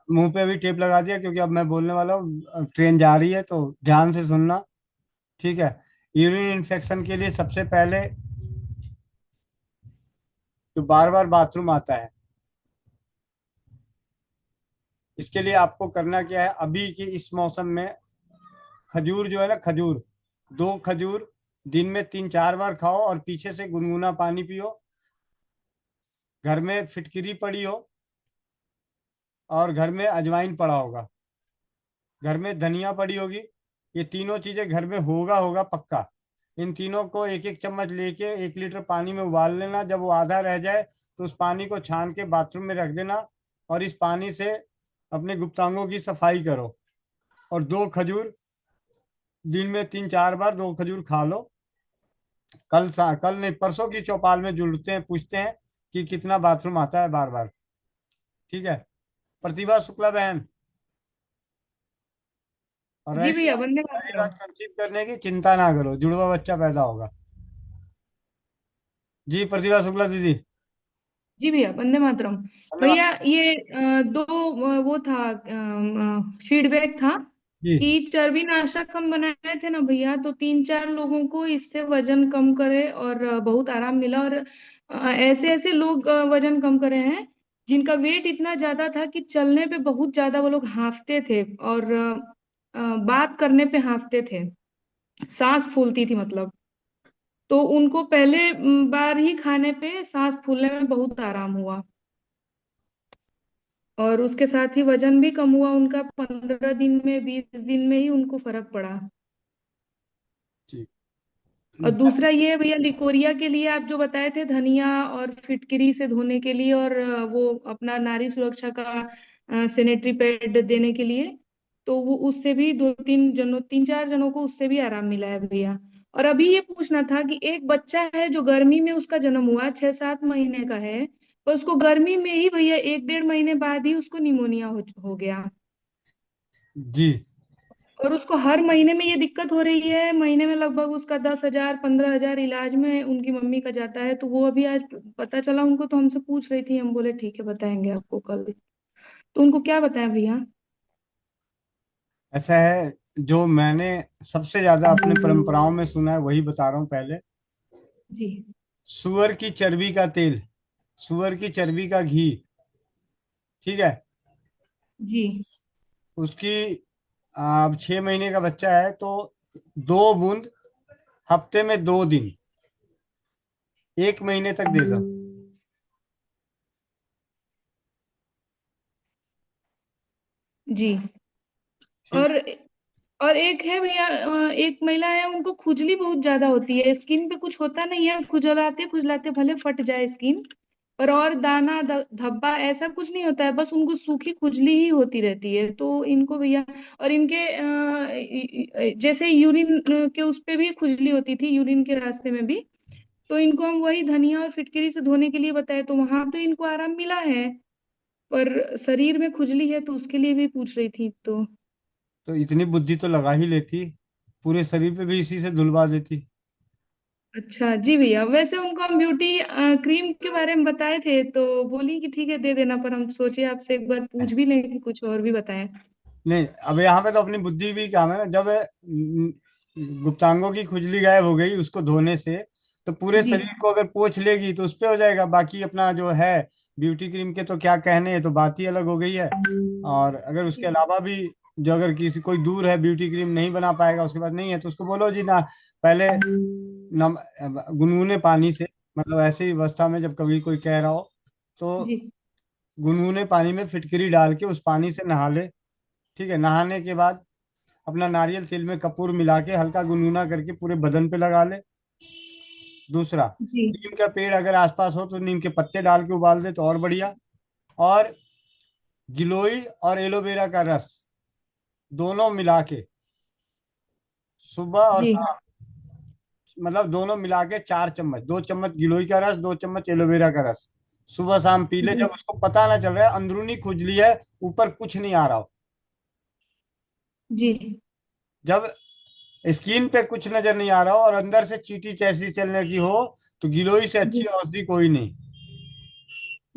मुंह पे भी टेप लगा दिया क्योंकि अब मैं बोलने वाला हूँ, ट्रेन जा रही है तो ध्यान से सुनना। ठीक है, यूरिन इन्फेक्शन के लिए सबसे पहले जो बार बार बाथरूम आता है, इसके लिए आपको करना क्या है, अभी के इस मौसम में खजूर जो है ना, खजूर, 2 खजूर दिन में 3-4 बार खाओ, और पीछे से गुनगुना पानी पियो। घर में फिटकिरी पड़ी हो, और घर में अजवाइन पड़ा होगा, घर में धनिया पड़ी होगी, ये तीनों चीजें घर में होगा होगा पक्का। इन तीनों को एक एक चम्मच लेके 1 लीटर पानी में उबाल लेना, जब वो आधा रह जाए तो उस पानी को छान के बाथरूम में रख देना, और इस पानी से अपने गुप्तांगों की सफाई करो। और 2 खजूर दिन में 3-4 बार 2 खजूर खा लो। कल नहीं, परसों की चौपाल में जुड़ते हैं, पूछते हैं कि कितना बाथरूम आता है बार बार। ठीक है, प्रतिभा शुक्ला बहन। और जी रही भैया, बात वंदे रही मातरम। बात कंसीव करने की, चिंता ना करो, जुड़वा बच्चा पैदा होगा। जी प्रतिभा शुक्ला दीदी। जी भैया, वंदे मातरम। धन्यवाद। भैया ये दो वो था, फीडबैक था जी कि चर्बी नाशक हम बनाए थे ना भैया, तो 3-4 लोगों को इससे वजन कम करे और बहुत आराम मिला। और ऐसे ऐसे लोग वजन कम करे हैं जिनका वेट इतना ज्यादा था कि चलने पे बहुत ज्यादा वो लोग हांफते थे, और बात करने पे हांफते थे, सांस फूलती थी मतलब। तो उनको पहले बार ही खाने पे सांस फूलने में बहुत आराम हुआ, और उसके साथ ही वजन भी कम हुआ उनका, 15 दिन में, 20 दिन में ही उनको फर्क पड़ा। जी। और दूसरा ये है भैया, लिकोरिया के लिए आप जो बताए थे, धनिया और फिटकरी से धोने के लिए, और वो अपना नारी सुरक्षा का सैनिटरी पैड देने के लिए, तो वो उससे भी 3-4 जनों को उससे भी आराम मिला है भैया। और अभी ये पूछना था कि एक बच्चा है जो गर्मी में उसका जन्म हुआ, 6-7 महीने का है, पर उसको गर्मी में ही भैया 1-1.5 महीने बाद ही उसको निमोनिया हो गया। जी। और उसको हर महीने में ये दिक्कत हो रही है, महीने में लगभग उसका 10,000 15,000 इलाज में उनकी मम्मी का जाता है। तो वो अभी आज पता चला उनको, तो हमसे पूछ रही थी, हम बोले ठीक है बताएंगे आपको कल। तो उनको क्या बताएं भैया? ऐसा है, जो मैंने सबसे ज्यादा अपने परंपराओं में सुना है वही बता रहा हूँ पहले। जी। सुअर की चर्बी का तेल, सुअर की चर्बी का घी, ठीक है, जी। उसकी अब 6 महीने का बच्चा है तो 2 बूंद हफ्ते में 2 दिन 1 महीने तक देगा। जी। और और एक है भैया, एक महिला है, उनको खुजली बहुत ज्यादा होती है, स्किन पे कुछ होता नहीं है, खुजलाते खुजलाते भले फट जाए स्किन पर, और दाना धब्बा ऐसा कुछ नहीं होता है, बस उनको सूखी खुजली ही होती रहती है। तो इनको भैया, और इनके जैसे यूरिन के उस पे भी खुजली होती थी, यूरिन के रास्ते में भी, तो इनको हम वही धनिया और फिटकरी से धोने के लिए बताए, तो वहां तो इनको आराम मिला है, पर शरीर में खुजली है तो उसके लिए भी पूछ रही थी। तो इतनी बुद्धि तो लगा ही लेती, पूरे शरीर पे भी इसी से धुलवा देती। अच्छा जी भैया, वैसे उनको हम ब्यूटी क्रीम के बारे में बताए थे तो बोली कि ठीक है दे देना, पर हम सोचे आपसे एक बार पूछ भी लें कि कुछ और भी बताएं। नहीं, अब यहाँ पे तो अपनी बुद्धि भी काम है ना। जब गुप्तांगों की खुजली गायब हो गई उसको धोने से, तो पूरे जी शरीर को अगर पोंछ लेगी तो उस पे हो जाएगा। बाकी अपना जो है ब्यूटी क्रीम के तो क्या कहने हैं, तो बात ही अलग हो गई है। और अगर उसके अलावा भी जो अगर किसी कोई दूर है ब्यूटी क्रीम नहीं बना पाएगा, उसके पास नहीं है, तो उसको बोलो जी ना, पहले गुनगुने पानी से, मतलब ऐसी अवस्था में जब कभी कोई कह रहा हो तो जी गुनगुने पानी में फिटकरी डाल के उस पानी से नहा ले। ठीक है, नहाने के बाद अपना नारियल तेल में कपूर मिला के हल्का गुनगुना करके पूरे बदन पे लगा ले। दूसरा, जी नीम का पेड़ अगर आसपास हो तो नीम के पत्ते डाल के उबाल दे तो और बढ़िया। और गिलोई और एलोवेरा का रस दोनों मिला के सुबह और जी शाम, मतलब दोनों मिला के 4 चम्मच, 2 चम्मच गिलोई का रस, 2 चम्मच एलोवेरा का रस सुबह शाम पी ले। जी जब उसको पता ना चल रहा है अंदरूनी खुजली है, ऊपर कुछ नहीं आ रहा हो, जी जब स्किन पे कुछ नजर नहीं आ रहा हो और अंदर से चींटी चैसी चलने की हो, तो गिलोई से अच्छी जी औषधि कोई नहीं।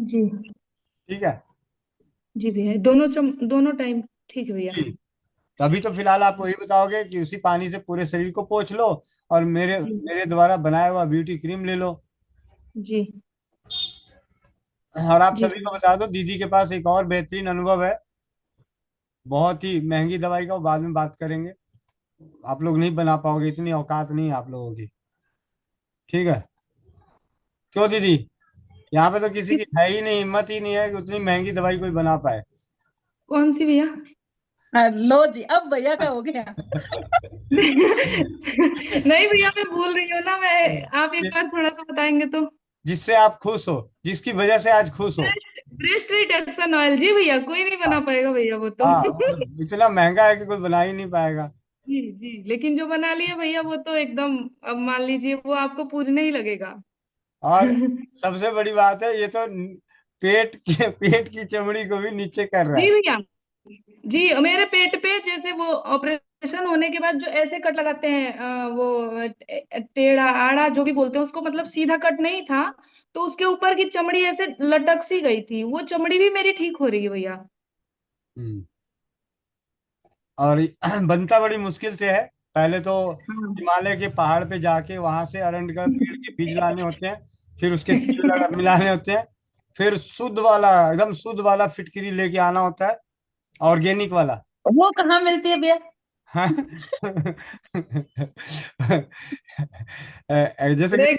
जी ठीक है जी भैया, दोनों टाइम ठीक है भैया। जी। तो अभी तो फिलहाल आप वही बताओगे कि उसी पानी से पूरे शरीर को पोंछ लो और मेरे जी मेरे द्वारा बनाया हुआ ब्यूटी क्रीम ले लो। जी और आप जी सभी को बता दो, दीदी के पास एक और बेहतरीन अनुभव है, बहुत ही महंगी दवाई का, वो बाद में बात करेंगे। आप लोग नहीं बना पाओगे, इतनी औकात नहीं है आप लोगों की। ठीक है, क्यों दीदी? यहाँ पे तो किसी की है ही नहीं, हिम्मत ही नहीं है कि उतनी महंगी दवाई कोई बना पाए। कौन सी भैया? लो जी, अब भैया का हो गया। नहीं भैया, मैं भूल रही हूँ ना, मैं, आप एक बार थोड़ा सा बताएंगे तो। जिससे आप खुश हो, जिसकी वजह से आज खुश हो। ब्रेस्ट रिडक्शन ऑयल जी भैया, कोई नहीं बना पाएगा भैया वो तो। हाँ, वो तो इतना महंगा है कि कोई बना ही नहीं पाएगा। जी जी, लेकिन जो बना लिया भैया वो तो एकदम, अब मान लीजिए वो आपको पूजने ही लगेगा। और सबसे बड़ी बात है, ये तो पेट की चमड़ी को भी नीचे कर रहा जी है। भैया, जी मेरे पेट पे जैसे वो ऑपरेशन होने के बाद जो ऐसे कट लगाते हैं, वो टेढ़ा आड़ा जो भी बोलते हैं उसको, मतलब सीधा कट नहीं था, तो उसके ऊपर की चमड़ी ऐसे लटक सी गई थी, वो चमड़ी भी मेरी ठीक हो रही है भैया। हम्म। और बनता बड़ी मुश्किल से है। पहले तो हाँ। हिमालय के पहाड़ पे जाके वहां से अरंड का पेड़ के बीज लाने होते हैं, फिर उसके तेल मिलाने होते हैं, फिर शुद्ध वाला, एकदम शुद्ध वाला फिटकिरी लेके आना होता है, ऑर्गेनिक वाला। वो कहाँ मिलती है भैया? जैसे कि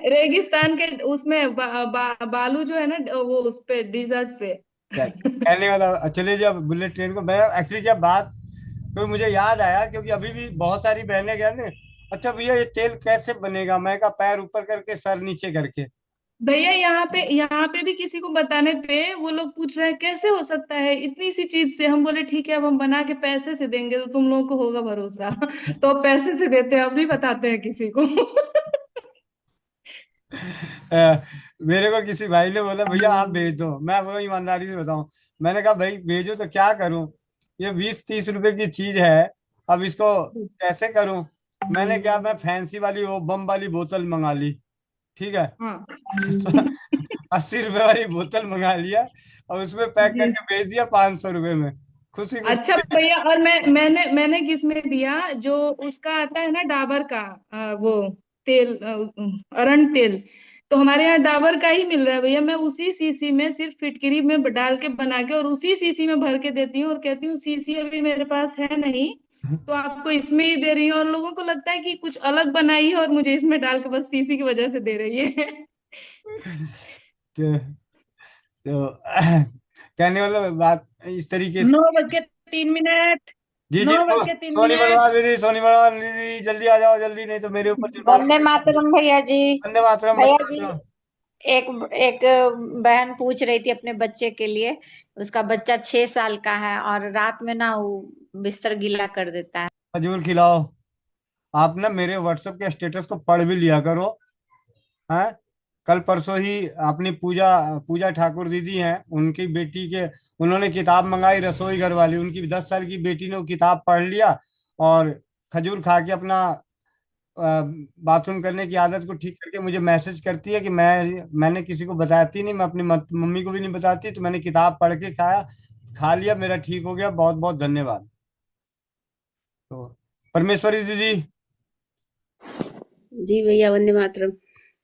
रेगिस्तान के उसमें बालू जो है ना, वो उस पे डिजर्ट पे। कहने वाला, चलिए जी, अब बुलेट ट्रेन को मैं एक्चुअली क्या बात, तो मुझे याद आया क्योंकि अभी भी बहुत सारी बहनें कहते, अच्छा भैया ये तेल कैसे बनेगा? मैं का पैर ऊपर करके सर नीचे करके। भैया यहाँ पे भी किसी को बताने पे वो लोग पूछ रहे हैं कैसे हो सकता है इतनी सी चीज से। हम बोले ठीक है, अब हम बना के पैसे से देंगे तो तुम लोगों को होगा भरोसा। तो अब पैसे से देते हैं, अब भी बताते हैं किसी को। मेरे को किसी भाई ने बोला भैया आप भेज दो, मैं वो ईमानदारी से बताऊं, मैंने कहा भाई भेजो तो क्या करूं, ये 20-30 रुपए की चीज है, अब इसको कैसे करूं? मैं फैंसी वाली वो बम वाली बोतल मंगा ली। ठीक है, हाँ। 80 रुपए वाली बोतल मंगा लिया और उसमें पैक जी। करके भेज दिया 500 रुपए में, खुशी अच्छा खुशी। भैया, और मैंने किस में दिया, जो उसका आता है ना डाबर का, वो तेल, अरंड तेल, तो हमारे यहाँ डाबर का ही मिल रहा है भैया। मैं उसी सीसी में सिर्फ फिटकरी में डाल के बना के और उसी सीसी में भर के देती हूँ और कहती हूँ सीसी अभी मेरे पास है नहीं, तो आपको इसमें ही दे रही हूँ। और लोगों को लगता है कि कुछ अलग बनाई है और मुझे इसमें डाल के बस सीसी की वजह से दे रही है। तो कहने वाला बात इस तरीके से। 9:03। जी जी 9:03। सोनी बनवाल दीदी, सोनी बनवाल दीदी जल्दी आ जाओ, जल्दी, नहीं तो मेरे ऊपर जुर्माना। वंदे मातरम भैया जी। वंदे मातरम, भैया वंदे जी, मातरम। एक एक बहन पूछ रही थी अपने बच्चे के लिए। उसका बच्चा 6 साल का है और रात में ना वो बिस्तर गीला कर देता है। खजूर खिलाओ। आप ना मेरे व्हाट्सएप के स्टेटस को पढ़ भी लिया करो। हैं, कल परसों ही अपनी पूजा पूजा ठाकुर दीदी हैं, उनकी बेटी के उन्होंने किताब मंगाई, रसोई घर वाली, उनकी 10 साल की बेटी ने वो किताब पढ़ लिया और खजूर खा के अपना बाथरूम करने की आदत को ठीक करके मुझे मैसेज करती है कि मैंने किसी को बताती नहीं, मैं अपनी मम्मी को भी नहीं बताती, तो मैंने किताब पढ़ के खा लिया, मेरा ठीक हो गया, बहुत बहुत धन्यवाद। तो परमेश्वरी दीदी। जी भैया, वंदे मातरम।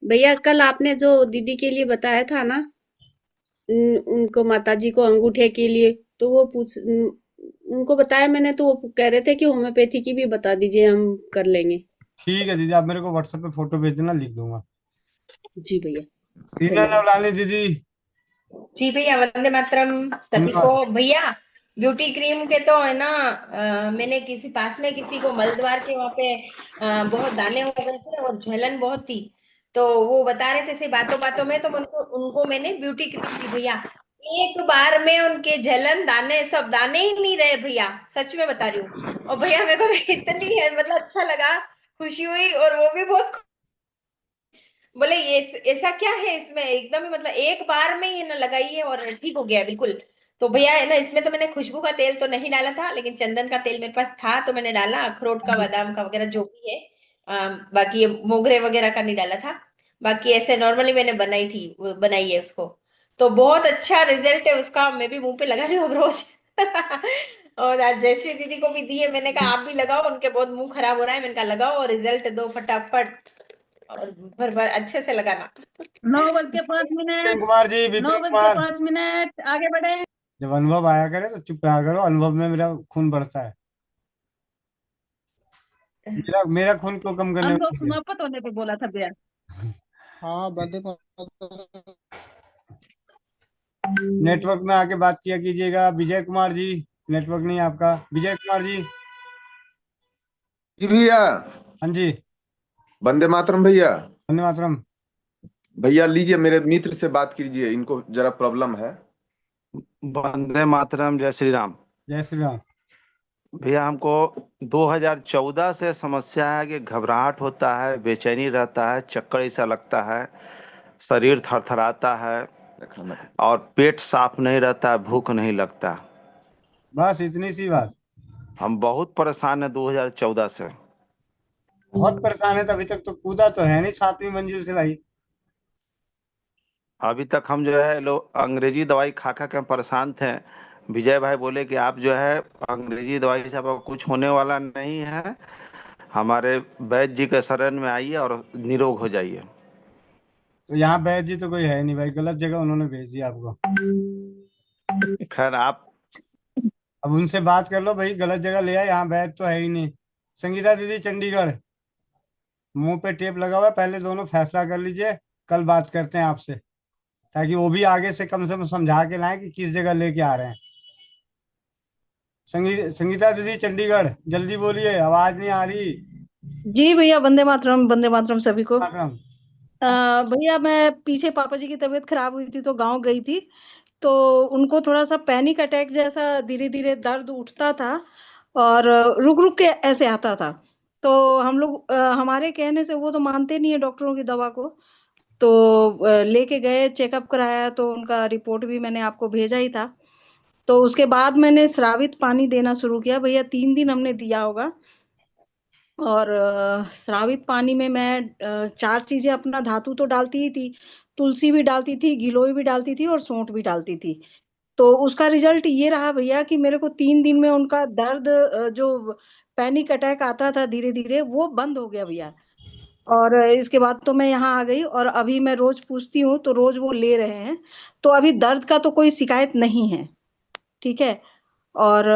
भैया कल आपने जो दीदी के लिए बताया था ना, उनको माताजी को अंगूठे के लिए, तो वो उनको बताया मैंने, तो वो कह रहे थे कि होम्योपैथी की भी बता दीजिए, हम कर लेंगे। ठीक है दीदी, आप मेरे को व्हाट्सएप पे फोटो भेज देना, लिख दूंगा। जी भैया। रीना नवलानी दीदी। जी भैया, वंदे मातरम सभी को। भैया ब्यूटी क्रीम के तो है ना, मैंने किसी पास में किसी को मलद्वार के वहां पे बहुत दाने हो गए थे और जलन बहुत थी, तो वो बता रहे थे से बातों बातों में, तो उनको मैंने ब्यूटी क्रीम दी भैया। एक बार में उनके जलन दाने सब दाने ही नहीं रहे भैया, सच में बता रही हूँ। और भैया मेरे को तो इतनी है मतलब अच्छा लगा, खुशी हुई, और वो भी बहुत बोले ये ऐसा क्या है इसमें, एकदम ही मतलब एक बार में ही ना लगाई है और ठीक हो गया है बिल्कुल। तो भैया है ना, इसमें तो मैंने खुशबू का तेल तो नहीं डाला था, लेकिन चंदन का तेल मेरे पास था तो मैंने डाला, अखरोट का बादाम का वगैरह जो भी है। बाकी ये मोगरे वगैरह का नहीं डाला था। बाकी ऐसे नॉर्मली मैंने बनाई है उसको। तो बहुत अच्छा रिजल्ट है उसका, मैं भी मुंह पे लगा रही हूँ अब रोज। और आज जयश्री दीदी को भी दी है, मैंने कहा आप भी लगाओ, उनके बहुत मुंह खराब हो रहा है, मैंने कहा लगाओ और रिजल्ट दो फटाफट और भर भर अच्छे से लगाना। 9:05। कुमार जी, विपिन कुमार। 9:05 आगे बढ़े। जब अनुभव आया करे तो चुप रहा करो, अनुभव में मेरा खून बढ़ता है। मेरा खून को कम करने अनुभव में। समाप्त होने पे बोला था भैया। हाँ नेटवर्क में आके बात किया कीजिएगा। विजय कुमार जी, नेटवर्क नहीं आपका। विजय कुमार जी। जी भैया। हाँ जी। वंदे मातरम भैया। वंदे मातरम। भैया लीजिए, मेरे मित्र से बात कीजिए, इनको जरा प्रॉब्लम है। वंदे मातरम, जय श्री राम। जय श्री राम। भैया हमको 2014 से समस्या है कि घबराहट होता है, बेचैनी रहता है, चक्कर ऐसा लगता है, शरीर थरथराता है और पेट साफ नहीं रहता है, भूख नहीं लगता। बस इतनी सी बात। हम बहुत परेशान है 2014 से। बहुत परेशान है, तो अभी तक तो कूदा तो है नहीं 7वीं मंजिल से भाई। अभी तक हम जो है लोग अंग्रेजी दवाई खा खा के परेशान थे। विजय भाई बोले कि आप जो है अंग्रेजी दवाई से आपको कुछ होने वाला नहीं है, हमारे वैद्य जी के शरण में आइए और निरोग हो जाइए। तो यहाँ वैद्य जी तो कोई है नहीं भाई, गलत जगह उन्होंने भेज दिया आपको। खैर आप अब उनसे बात कर लो भाई, गलत जगह ले आए, यहाँ वैद्य तो है ही नहीं। संगीता दीदी चंडीगढ़, मुंह पे टेप लगा हुआ है, पहले दोनों फैसला कर लीजिए, कल बात करते हैं आपसे, ताकि वो भी आगे से कम समझा के लाएं कि किस जगह लेके आ रहे हैं। संगीता दीदी चंडीगढ़, जल्दी बोलिए, आवाज नहीं आ रही। जी भैया, वंदे मातरम सभी को। भैया मैं पीछे पापा जी की तबीयत खराब हुई थी तो गांव गई थी, तो उनको थोड़ा सा पैनिक अटैक जैसा धीरे धीरे दर्द उठता था और रुक रुक के ऐसे आता था। तो हम लोग हमारे कहने से वो तो मानते नहीं है डॉक्टरों की दवा को, तो लेके गए, चेकअप कराया, तो उनका रिपोर्ट भी मैंने आपको भेजा ही था। तो उसके बाद मैंने श्रावित पानी देना शुरू किया भैया, 3 दिन हमने दिया होगा। और श्रावित पानी में मैं 4 चीजें अपना धातु तो डालती ही थी, तुलसी भी डालती थी, गिलोय भी डालती थी और सौंठ भी डालती थी। तो उसका रिजल्ट ये रहा भैया कि मेरे को 3 दिन में उनका दर्द जो पैनिक अटैक आता था धीरे धीरे वो बंद हो गया भैया। और इसके बाद तो मैं यहाँ आ गई और अभी मैं रोज पूछती हूँ तो रोज वो ले रहे हैं। तो अभी दर्द का तो कोई शिकायत नहीं है। ठीक है। और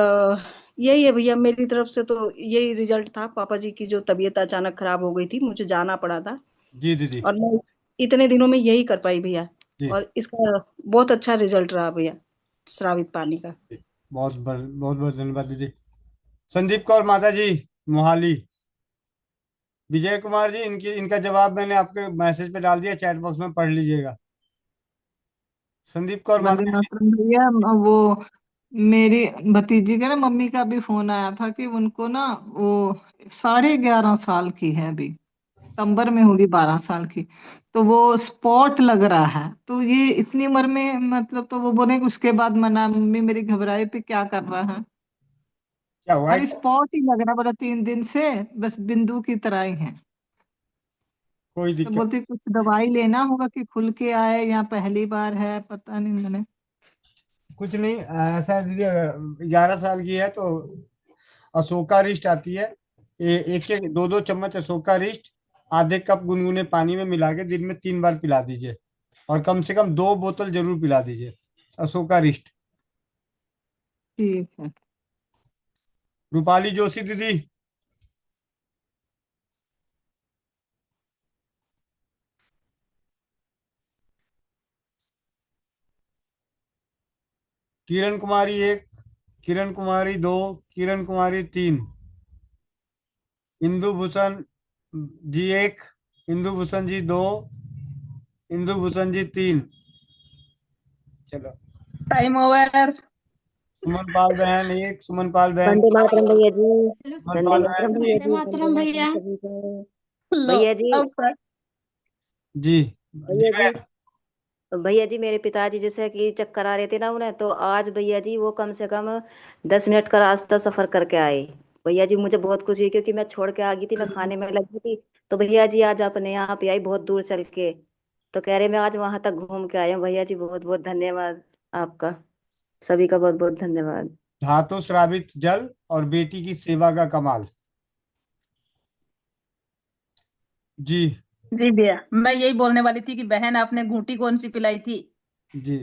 यही है भैया मेरी तरफ से तो यही रिजल्ट था। पापा जी की जो तबीयत अचानक खराब हो गई थी, मुझे जाना पड़ा था जी दीदी और मैं इतने दिनों में यही कर पाई भैया। जी। और इसका बहुत अच्छा रिजल्ट रहा भैया, श्रावित पानी का। बहुत बहुत धन्यवाद दीदी। संदीप कौर माता जी, मोहाली। विजय कुमार जी, इनका जवाब मैंने आपके मैसेज पे डाल दिया, चैट बॉक्स में पढ़ लीजिएगा। संदीप कौर वंदे माता जी। मातरम भैया। वो मेरी भतीजी का ना मम्मी का भी फोन आया था कि उनको ना वो 11.5 साल की है अभी, सितंबर में होगी 12 साल की। तो वो स्पॉट लग रहा है, तो ये इतनी उम्र में मतलब, तो वो बोले कि उसके बाद मना मम्मी मेरी घबराई पे क्या कर रहा है। क्या हुआ है? खाली स्पॉट ही लग रहा, बोला 3 दिन से बस बिंदु की तरह ही है। कोई तो दिक्कत? बोलती कुछ दवाई लेना होगा कि खुल के आए या पहली बार है, पता नहीं मैंने। कुछ नहीं, ऐसा है दीदी, अगर 11 साल की है तो अशोका रिस्ट आती है। एक एक 2-2 चम्मच अशोका रिस्ट आधे कप गुनगुने पानी में मिला के दिन में 3 बार पिला दीजिए। और कम से कम 2 बोतल जरूर पिला दीजिए अशोका रिस्ट। ठीक है। रूपाली जोशी दीदी। किरण कुमारी 1, किरण कुमारी 2, किरण कुमारी 3, इंदु भूषण जी 1, इंदु भूषण जी 2, इंदु भूषण जी 3। चलो। Time over. सुमन पाल बहन 1, सुमन पाल बहन वंदे 2, मातरम भैया जी। सुमन वंदे पाल मातरम बहन भैया 3। जी। वंदे मातरम सभी को। लो भैया जी। अब तक। जी जी भैया जी। बहन। भैया जी मेरे पिताजी जैसे कि चक्कर आ रहे थे ना उन्हें, तो आज भैया जी वो कम से कम 10 मिनट का रास्ता सफर करके आए। भैया जी मुझे बहुत खुशी हुई क्योंकि मैं छोड़ के आ गई थी, मैं खाने में लगी थी। तो भैया जी आज अपने यहाँ पे आई बहुत दूर चल के। तो कह रहे मैं आज वहां तक घूम के आया हूँ। भैया जी बहुत बहुत धन्यवाद आपका, सभी का बहुत बहुत धन्यवाद। धातु श्रावित जल और बेटी की सेवा का कमाल। जी जी भैया, मैं यही बोलने वाली थी कि बहन आपने घूंटी कौन सी पिलाई थी? जी।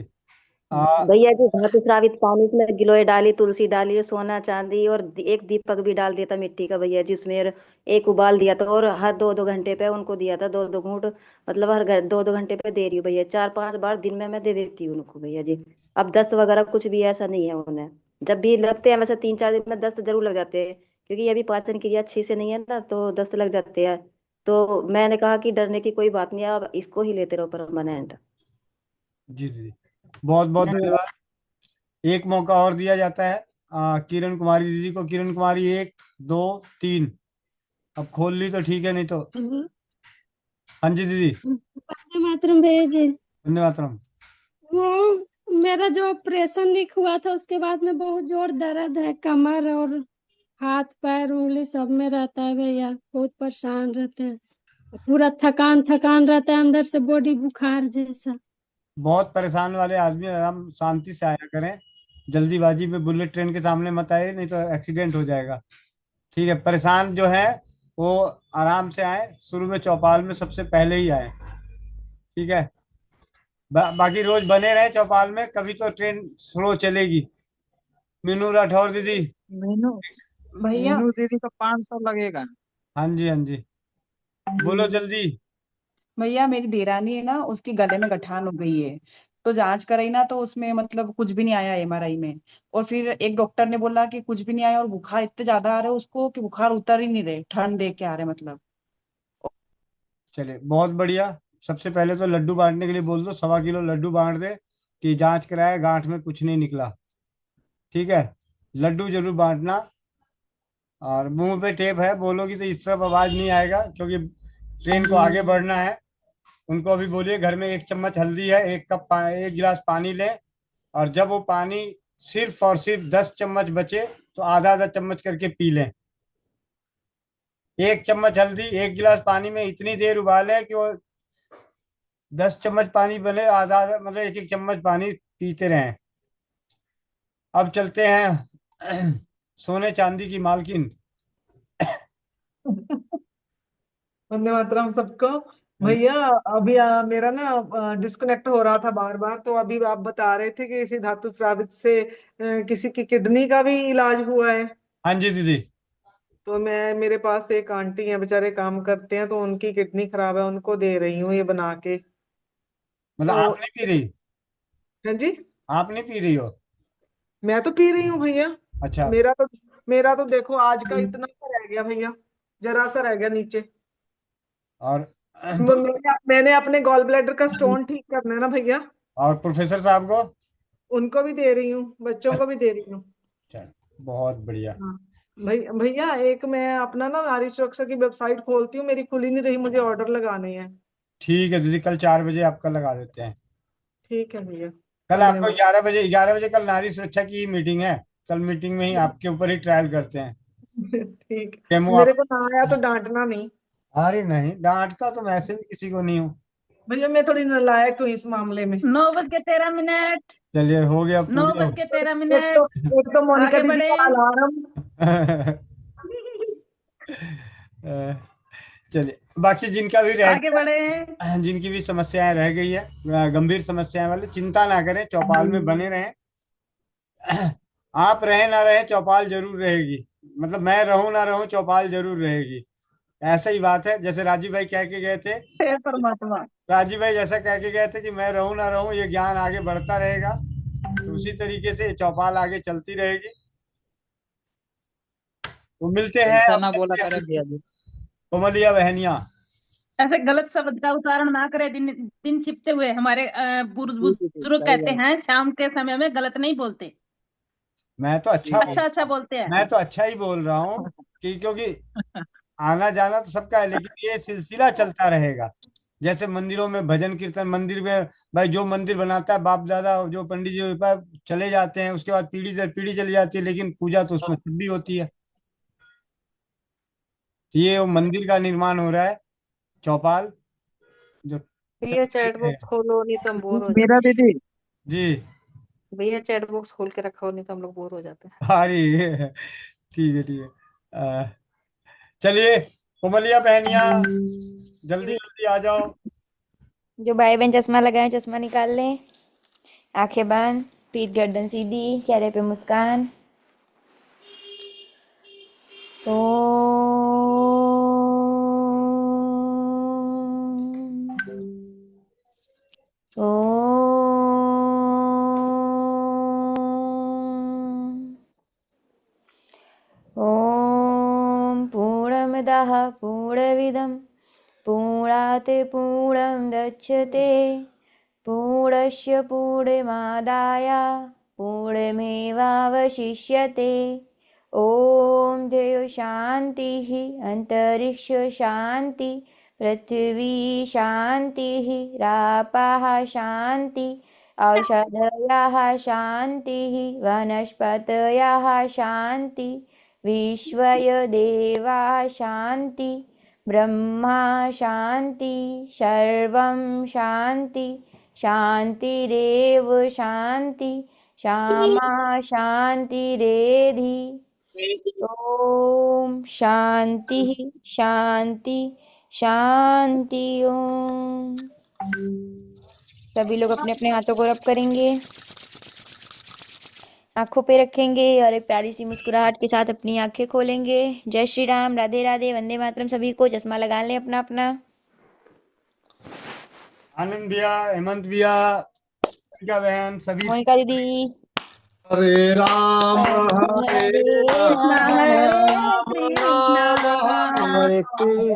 भैया जी धातु श्रावित पानी में गिलोय डाली, तुलसी डाली, सोना चांदी और एक दीपक भी डाल दिया था मिट्टी का भैया जी उसमें। और एक उबाल दिया था और हर 2-2 घंटे पे उनको दिया था 2-2 घूंट। मतलब हर 2-2 घंटे पे दे रही हूँ भैया, 4-5 बार दिन में मैं दे देती हूँ उनको भैया जी। अब दस्त वगैरह कुछ भी ऐसा नहीं है उन्हें। जब भी लगते हैं वैसे 3-4 दिन में दस्त जरूर लग जाते हैं, क्योंकि अभी पाचन क्रिया अच्छी से नहीं है ना, तो दस्त लग जाते हैं। तो मैंने कहा कि डरने की कोई बात नहीं है, आप इसको ही लेते रहो परमानेंट। जी जी, बहुत बहुत धन्यवाद। धन्यवाद। एक मौका और दिया जाता है किरण कुमारी दीदी को। किरण कुमारी 1, 2, 3। अब खोल ली तो ठीक है, नहीं तो। हाँ जी दीदी। वंदे मातरम भैया जी। वंदे मातरम। वो मेरा जो ऑपरेशन लीक हुआ था उसके बाद में बहुत जोर दर्द है, कमर और हाथ पैर उंगली सब में रहता है भैया, बहुत परेशान रहते हैं। पूरा थकान थकान रहता है अंदर से, बॉडी बुखार जैसा। बहुत परेशान वाले आदमी आराम शांति से आया करें। जल्दीबाजी में बुलेट ट्रेन के सामने मत आइए, नहीं तो एक्सीडेंट हो जाएगा। ठीक है, परेशान जो है वो आराम से आए, शुरू में चौपाल में सबसे पहले ही आए। ठीक है। बाकी रोज बने रहे चौपाल में, कभी तो ट्रेन स्लो चलेगी। मीनू राठौर दीदी। मीनू भैया मीनू दीदी का 500 लगेगा। हाँ जी हाँ जी, बोलो जल्दी। भैया मेरी देरानी है ना, उसके गले में गठान हो गई है। तो जांच कराई ना, तो उसमें मतलब कुछ भी नहीं आया एमआरआई में। और फिर एक डॉक्टर ने बोला कि कुछ भी नहीं आया, और बुखार इतने ज्यादा आ रहे उसको कि बुखार उतर ही नहीं रहे, ठंड देख के आ रहे मतलब। चले, बहुत बढ़िया। सबसे पहले तो लड्डू बांटने के लिए बोल दो, 1.25 किलो लड्डू बांट दे कि जांच कराए, गांठ में कुछ नहीं निकला। ठीक है, लड्डू जरूर बांटना। और मुंह पे टेप है, बोलोगी तो इस तरफ आवाज नहीं आएगा, क्योंकि ट्रेन को आगे बढ़ना है। उनको अभी बोलिए घर में 1 चम्मच हल्दी है, 1 गिलास पानी लें। और जब वो पानी सिर्फ और सिर्फ 10 चम्मच बचे तो आधा आधा चम्मच करके पी लें। 1 चम्मच हल्दी 1 गिलास पानी में इतनी देर उबालें कि वो 10 चम्मच पानी बने, आधा आधा मतलब 1-1 चम्मच पानी पीते रहें। अब चलते हैं सोने चांदी की मालकिन। वंदे मातरम सबको। भैया अभी मेरा ना डिस्कनेक्ट हो रहा था बार बार, तो अभी आप बता रहे थे कि इसी धातु स्रावित से किसी की किडनी का भी इलाज हुआ है। हाँ जी दीदी। तो मैं, मेरे पास एक आंटी है, बेचारे काम करते हैं, तो उनकी किडनी खराब है, उनको दे रही हूँ ये बना के। मतलब तो आप नहीं पी रही? हाँ जी, आप नहीं पी रही हो? मैं तो पी रही हूँ भैया। अच्छा। मेरा तो देखो आज का इतना सा रह गया भैया, जरा सा रह गया नीचे। और मैंने अपने गॉल ब्लैडर का स्टोन ठीक करना है ना भैया, और प्रोफेसर साहब को? उनको भी दे रही हूँ, बच्चों को भी दे रही हूँ। चल बहुत बढ़िया। हाँ भैया एक मैं अपना ना नारी सुरक्षा की वेबसाइट खोलती हूँ, मेरी खुली नहीं रही, मुझे ऑर्डर लगाने हैं। ठीक है दीदी, कल 4 बजे आपका लगा देते हैं। ठीक है भैया। कल आपको धन्यवाद। 11 बजे कल नारी सुरक्षा की मीटिंग है। कल मीटिंग में ही आपके ऊपर ही ट्रायल करते हैं। ठीक, केमो मेरे आप। को ना आया तो डांटना नहीं अरे नहीं, डांटता तो मैं ऐसे भी किसी को नहीं हूँ। भैया, मैं थोड़ी नालायक हूँ इस मामले में। 9:13। चलिए हो गया, पूरी 9:13। एक तो मोनिका आगे दीदी बढ़े। का अलार्म। चलिए, बाकी जिनका भी आगे रहता बढ़े। है, जिनकी भी समस्याएं रह गई है, गंभीर समस्याएं वाले, चिंता ना करें, चौपाल में बने रहें। आप रहे ना रहे, चौपाल जरूर रहेगी। मतलब मैं रहूं ना रहूं, चौपाल जरूर रहेगी। ऐसा ही बात है, जैसे राजीव भाई कह के गए थे। हे परमात्मा। राजीव भाई जैसा कह के गए थे कि मैं रहूं ना रहूं, ये ज्ञान आगे बढ़ता रहेगा। तो उसी तरीके से ये चौपाल आगे चलती रहेगी। तो मिलते हैं ऐसा ना अपने बोला करे भैया जी। कोमलिया बहनिया। ऐसे गलत शब्द का उच्चारण ना करे। दिन दिन छिपते हुए हमारे बुजुर्ग सही कहते बात। हैं शाम के समय में गलत नहीं बोलते, मैं तो अच्छा बोल अच्छा रहा अच्छा हूँ। बोलते हैं। मैं तो अच्छा ही बोल रहा हूँ कि क्योंकि आना जाना तो सबका है, लेकिन ये सिलसिला चलता रहेगा। जैसे मंदिरों में भजन कीर्तन, मंदिर में भाई जो मंदिर बनाता है बाप दादा, जो पंडित जी होता है, चले जाते हैं, उसके बाद पीढ़ी दर पीढ़ी चली जाती है, लेकिन पूजा तो उसमें तब भी होती है। तो ये वो मंदिर का निर्माण हो रहा है, चौपाल जो भैया चलती चैट है। बॉक्स खोलो, नहीं तो हम बोर हो मेरा जाते दीदी। जी। हैं। भैया चैट बॉक्स खोल के रखो, नहीं तो हम लोग बोर हो जाते हैं। अरे ठीक है ठीक है। चलिए कोमलिया बहनिया, जल्दी जल्दी आ जाओ। जो भाई बहन चश्मा लगाए चश्मा निकाल लें, आंखें बंद, पीठ गर्दन सीधी, चेहरे पे मुस्कान। ॐ पूर्णमदः पूर्णमिदं पूर्णात् पूर्णमुदच्यते पूर्णस्य पूर्णमादाय पूर्णमेवावशिष्यते। ॐ द्यौ शान्तिः, अन्तरिक्ष शान्ति, पृथिवी शान्तिः, रापः शान्ति, औषधयः शान्तिः, वनस्पतयः शान्ति, विश्वय देवा शान्ति, ब्रह्मा शान्ति, सर्वं शान्ति, शान्तिरेव शान्ति, श्यामा शान्तिरेधि। ओम शांति शांति शांति। ओम। सभी लोग अपने अपने हाथों को रब करेंगे, आंखों पे रखेंगे और एक प्यारी सी मुस्कुराहट के साथ अपनी आंखें खोलेंगे। जय श्री राम, राधे राधे, वंदे मातरम। सभी को चश्मा लगा लें अपना अपना। आनंद भैया, हेमंत भैया, मोनिका बहन, सभी। मोनिका दीदी। हरे राम हरे कृष्णा हरे राम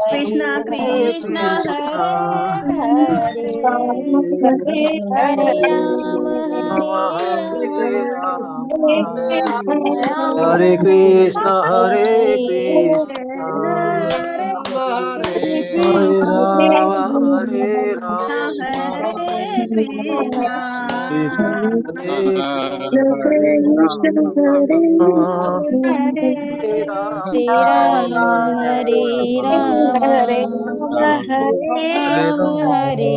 कृष्णा हरे कृष्णा कृष्णा हरे हरे हरे राम हरे कृष्ण हरे कृष्ण हरे राम हरे राम हरे राम हरे राम राम हरे हरे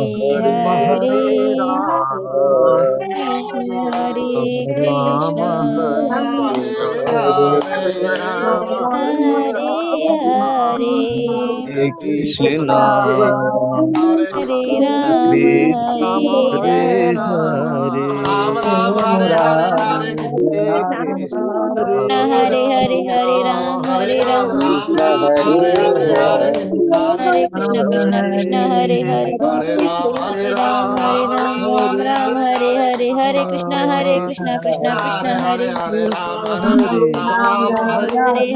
कृष्ण हरे कृष्ण हरे हरे कृष्णा हरे राम कृष्ण हरे राम राम हरे हरे हरे राम हरे कृष्णा कृष्णा कृष्णा हरे हरे हरे राम राम राम हरे हरे हरे कृष्णा कृष्णा कृष्णा हरे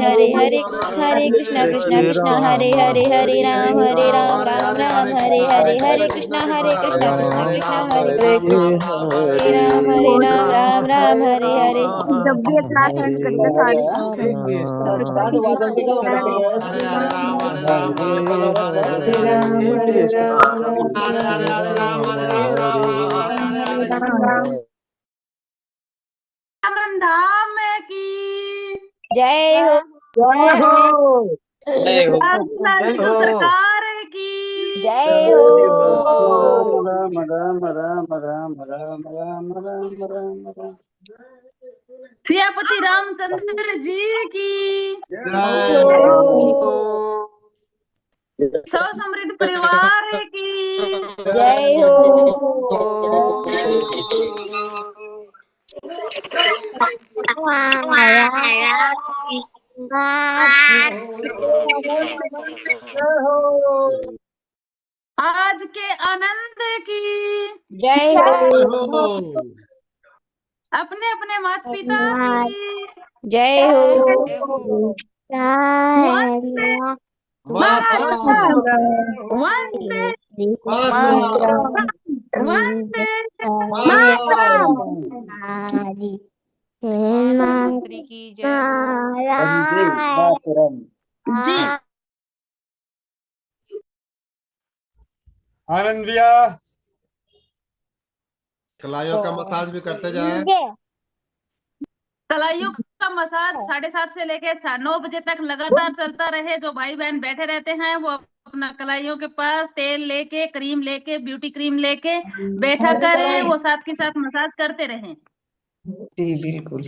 हरे हरे हरे कृष्णा कृष्णा हरे हरे हरे राम राम राम हरे हरे कृष्णा कृष्णा कृष्णा हरे हरे राम राम हरे हरे जब भी ये क्लास एंड करेगा सारी वृंदावन धाम की जय हो जय हो राधे राधे तो सरकार की जय हो राम राम राम राम राम राम राम राम राम। सियापति रामचंद्र जी की सौ समृद्ध परिवार की जय हो आज के आनंद की जय हो अपने अपने माता पिता की जय हो वंदे मातरम वंदे वंदे मातरम प्रधानमंत्री की जय जी आनंद भैया कलाइयों का मसाज भी करते जाएं। कलाइयों का मसाज 7:30 से लेके 9 बजे तक लगातार चलता रहे। जो भाई बहन बैठे रहते हैं वो अपना कलाइयों के पास तेल लेके, क्रीम लेके, ब्यूटी क्रीम लेके बैठा करें, वो साथ के साथ मसाज करते रहें। जी बिल्कुल।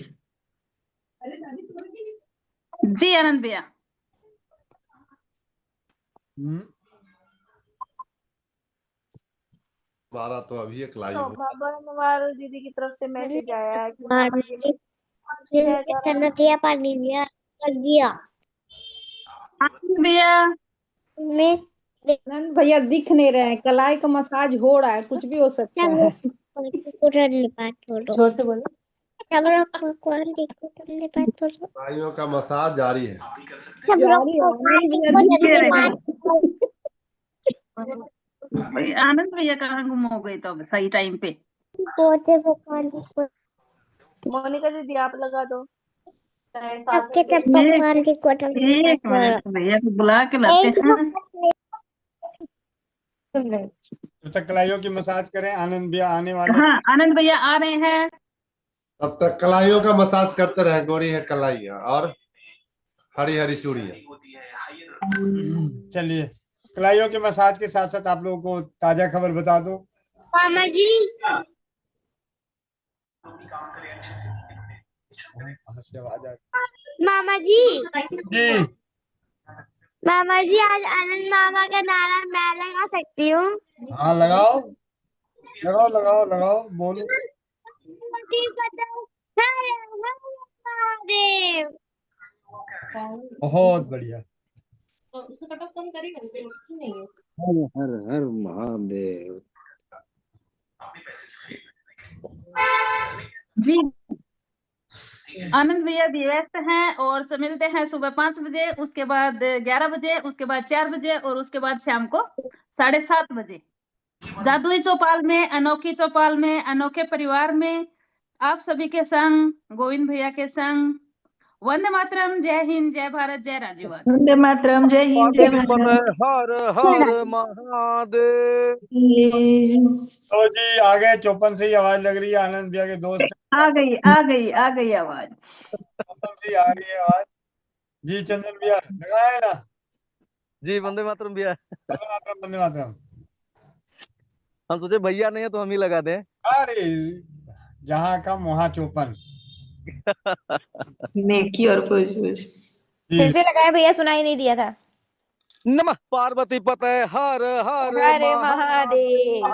जी आनंद भैया। हमारा तो अभी एक लाई हो बाबा दीदी की तरफ से मैसेज आया है कि पानी दिया कर दिया आनंद भैया नंद भैया दिख नहीं रहे हैं, कलाई का मसाज हो रहा है, कुछ भी हो सकता है। जोर से बोलो। कलाइयों का मसाज जारी है। भाई आनंद भैया कहाँ गुम हो गए तो अब सही टाइम पे। मोनिका दीदी आप लगा दो। एक मिनट भैया को बुला के लाते हैं। तब तक कलाइयों की मसाज करें। आनंद भैया आने वाले। हाँ आनंद भैया आ रहे हैं। तब तक कलाइयों का मसाज करते रहे। गोरी है कलाइयाँ और हरी हरी चूड़ियाँ। चलिए कलाइयों के मसाज के साथ साथ आप लोगों को ताजा खबर बता दो। मामा जी आवाज आ मामा जी जी मामा जी आज आनंद मामा का नारा मैं लगा सकती हूँ? हाँ लगाओ लगाओ लगाओ लगाओ बोलो। महादेव बहुत बढ़िया। हर हर हर महादेव। जी आनंद भैया भी व्यस्त हैं और मिलते हैं सुबह 5 बजे, उसके बाद 11 बजे, उसके बाद 4 बजे और उसके बाद शाम को 7:30 बजे जादुई चौपाल में, अनोखी चौपाल में, अनोखे परिवार में आप सभी के संग, गोविंद भैया के संग। वंदे मातरम, जय हिंद, जय भारत, जय राजीववाद। वंदे मातरम, जय हिंद, जय भारत। हर हर महादेव। तो जी आ गए। चौपन से ही आवाज लग रही है। आनंद भैया के दोस्त आ गई आवाज। चौपन से ही आ रही है आवाज। जी चंदन भैया लगाए ना। जी वंदे मातरम भैया। वंदे मातरम वंदे मातरम। हम सोचे भैया नहीं है तो हम ही लगा दें। अरे जहाँ कम वहाँ चौपन। नेकी और पूछ पूछ। फिर से लगाए भैया, सुनाई नहीं दिया था। नमः पार्वती पते हर हर हर महादेव।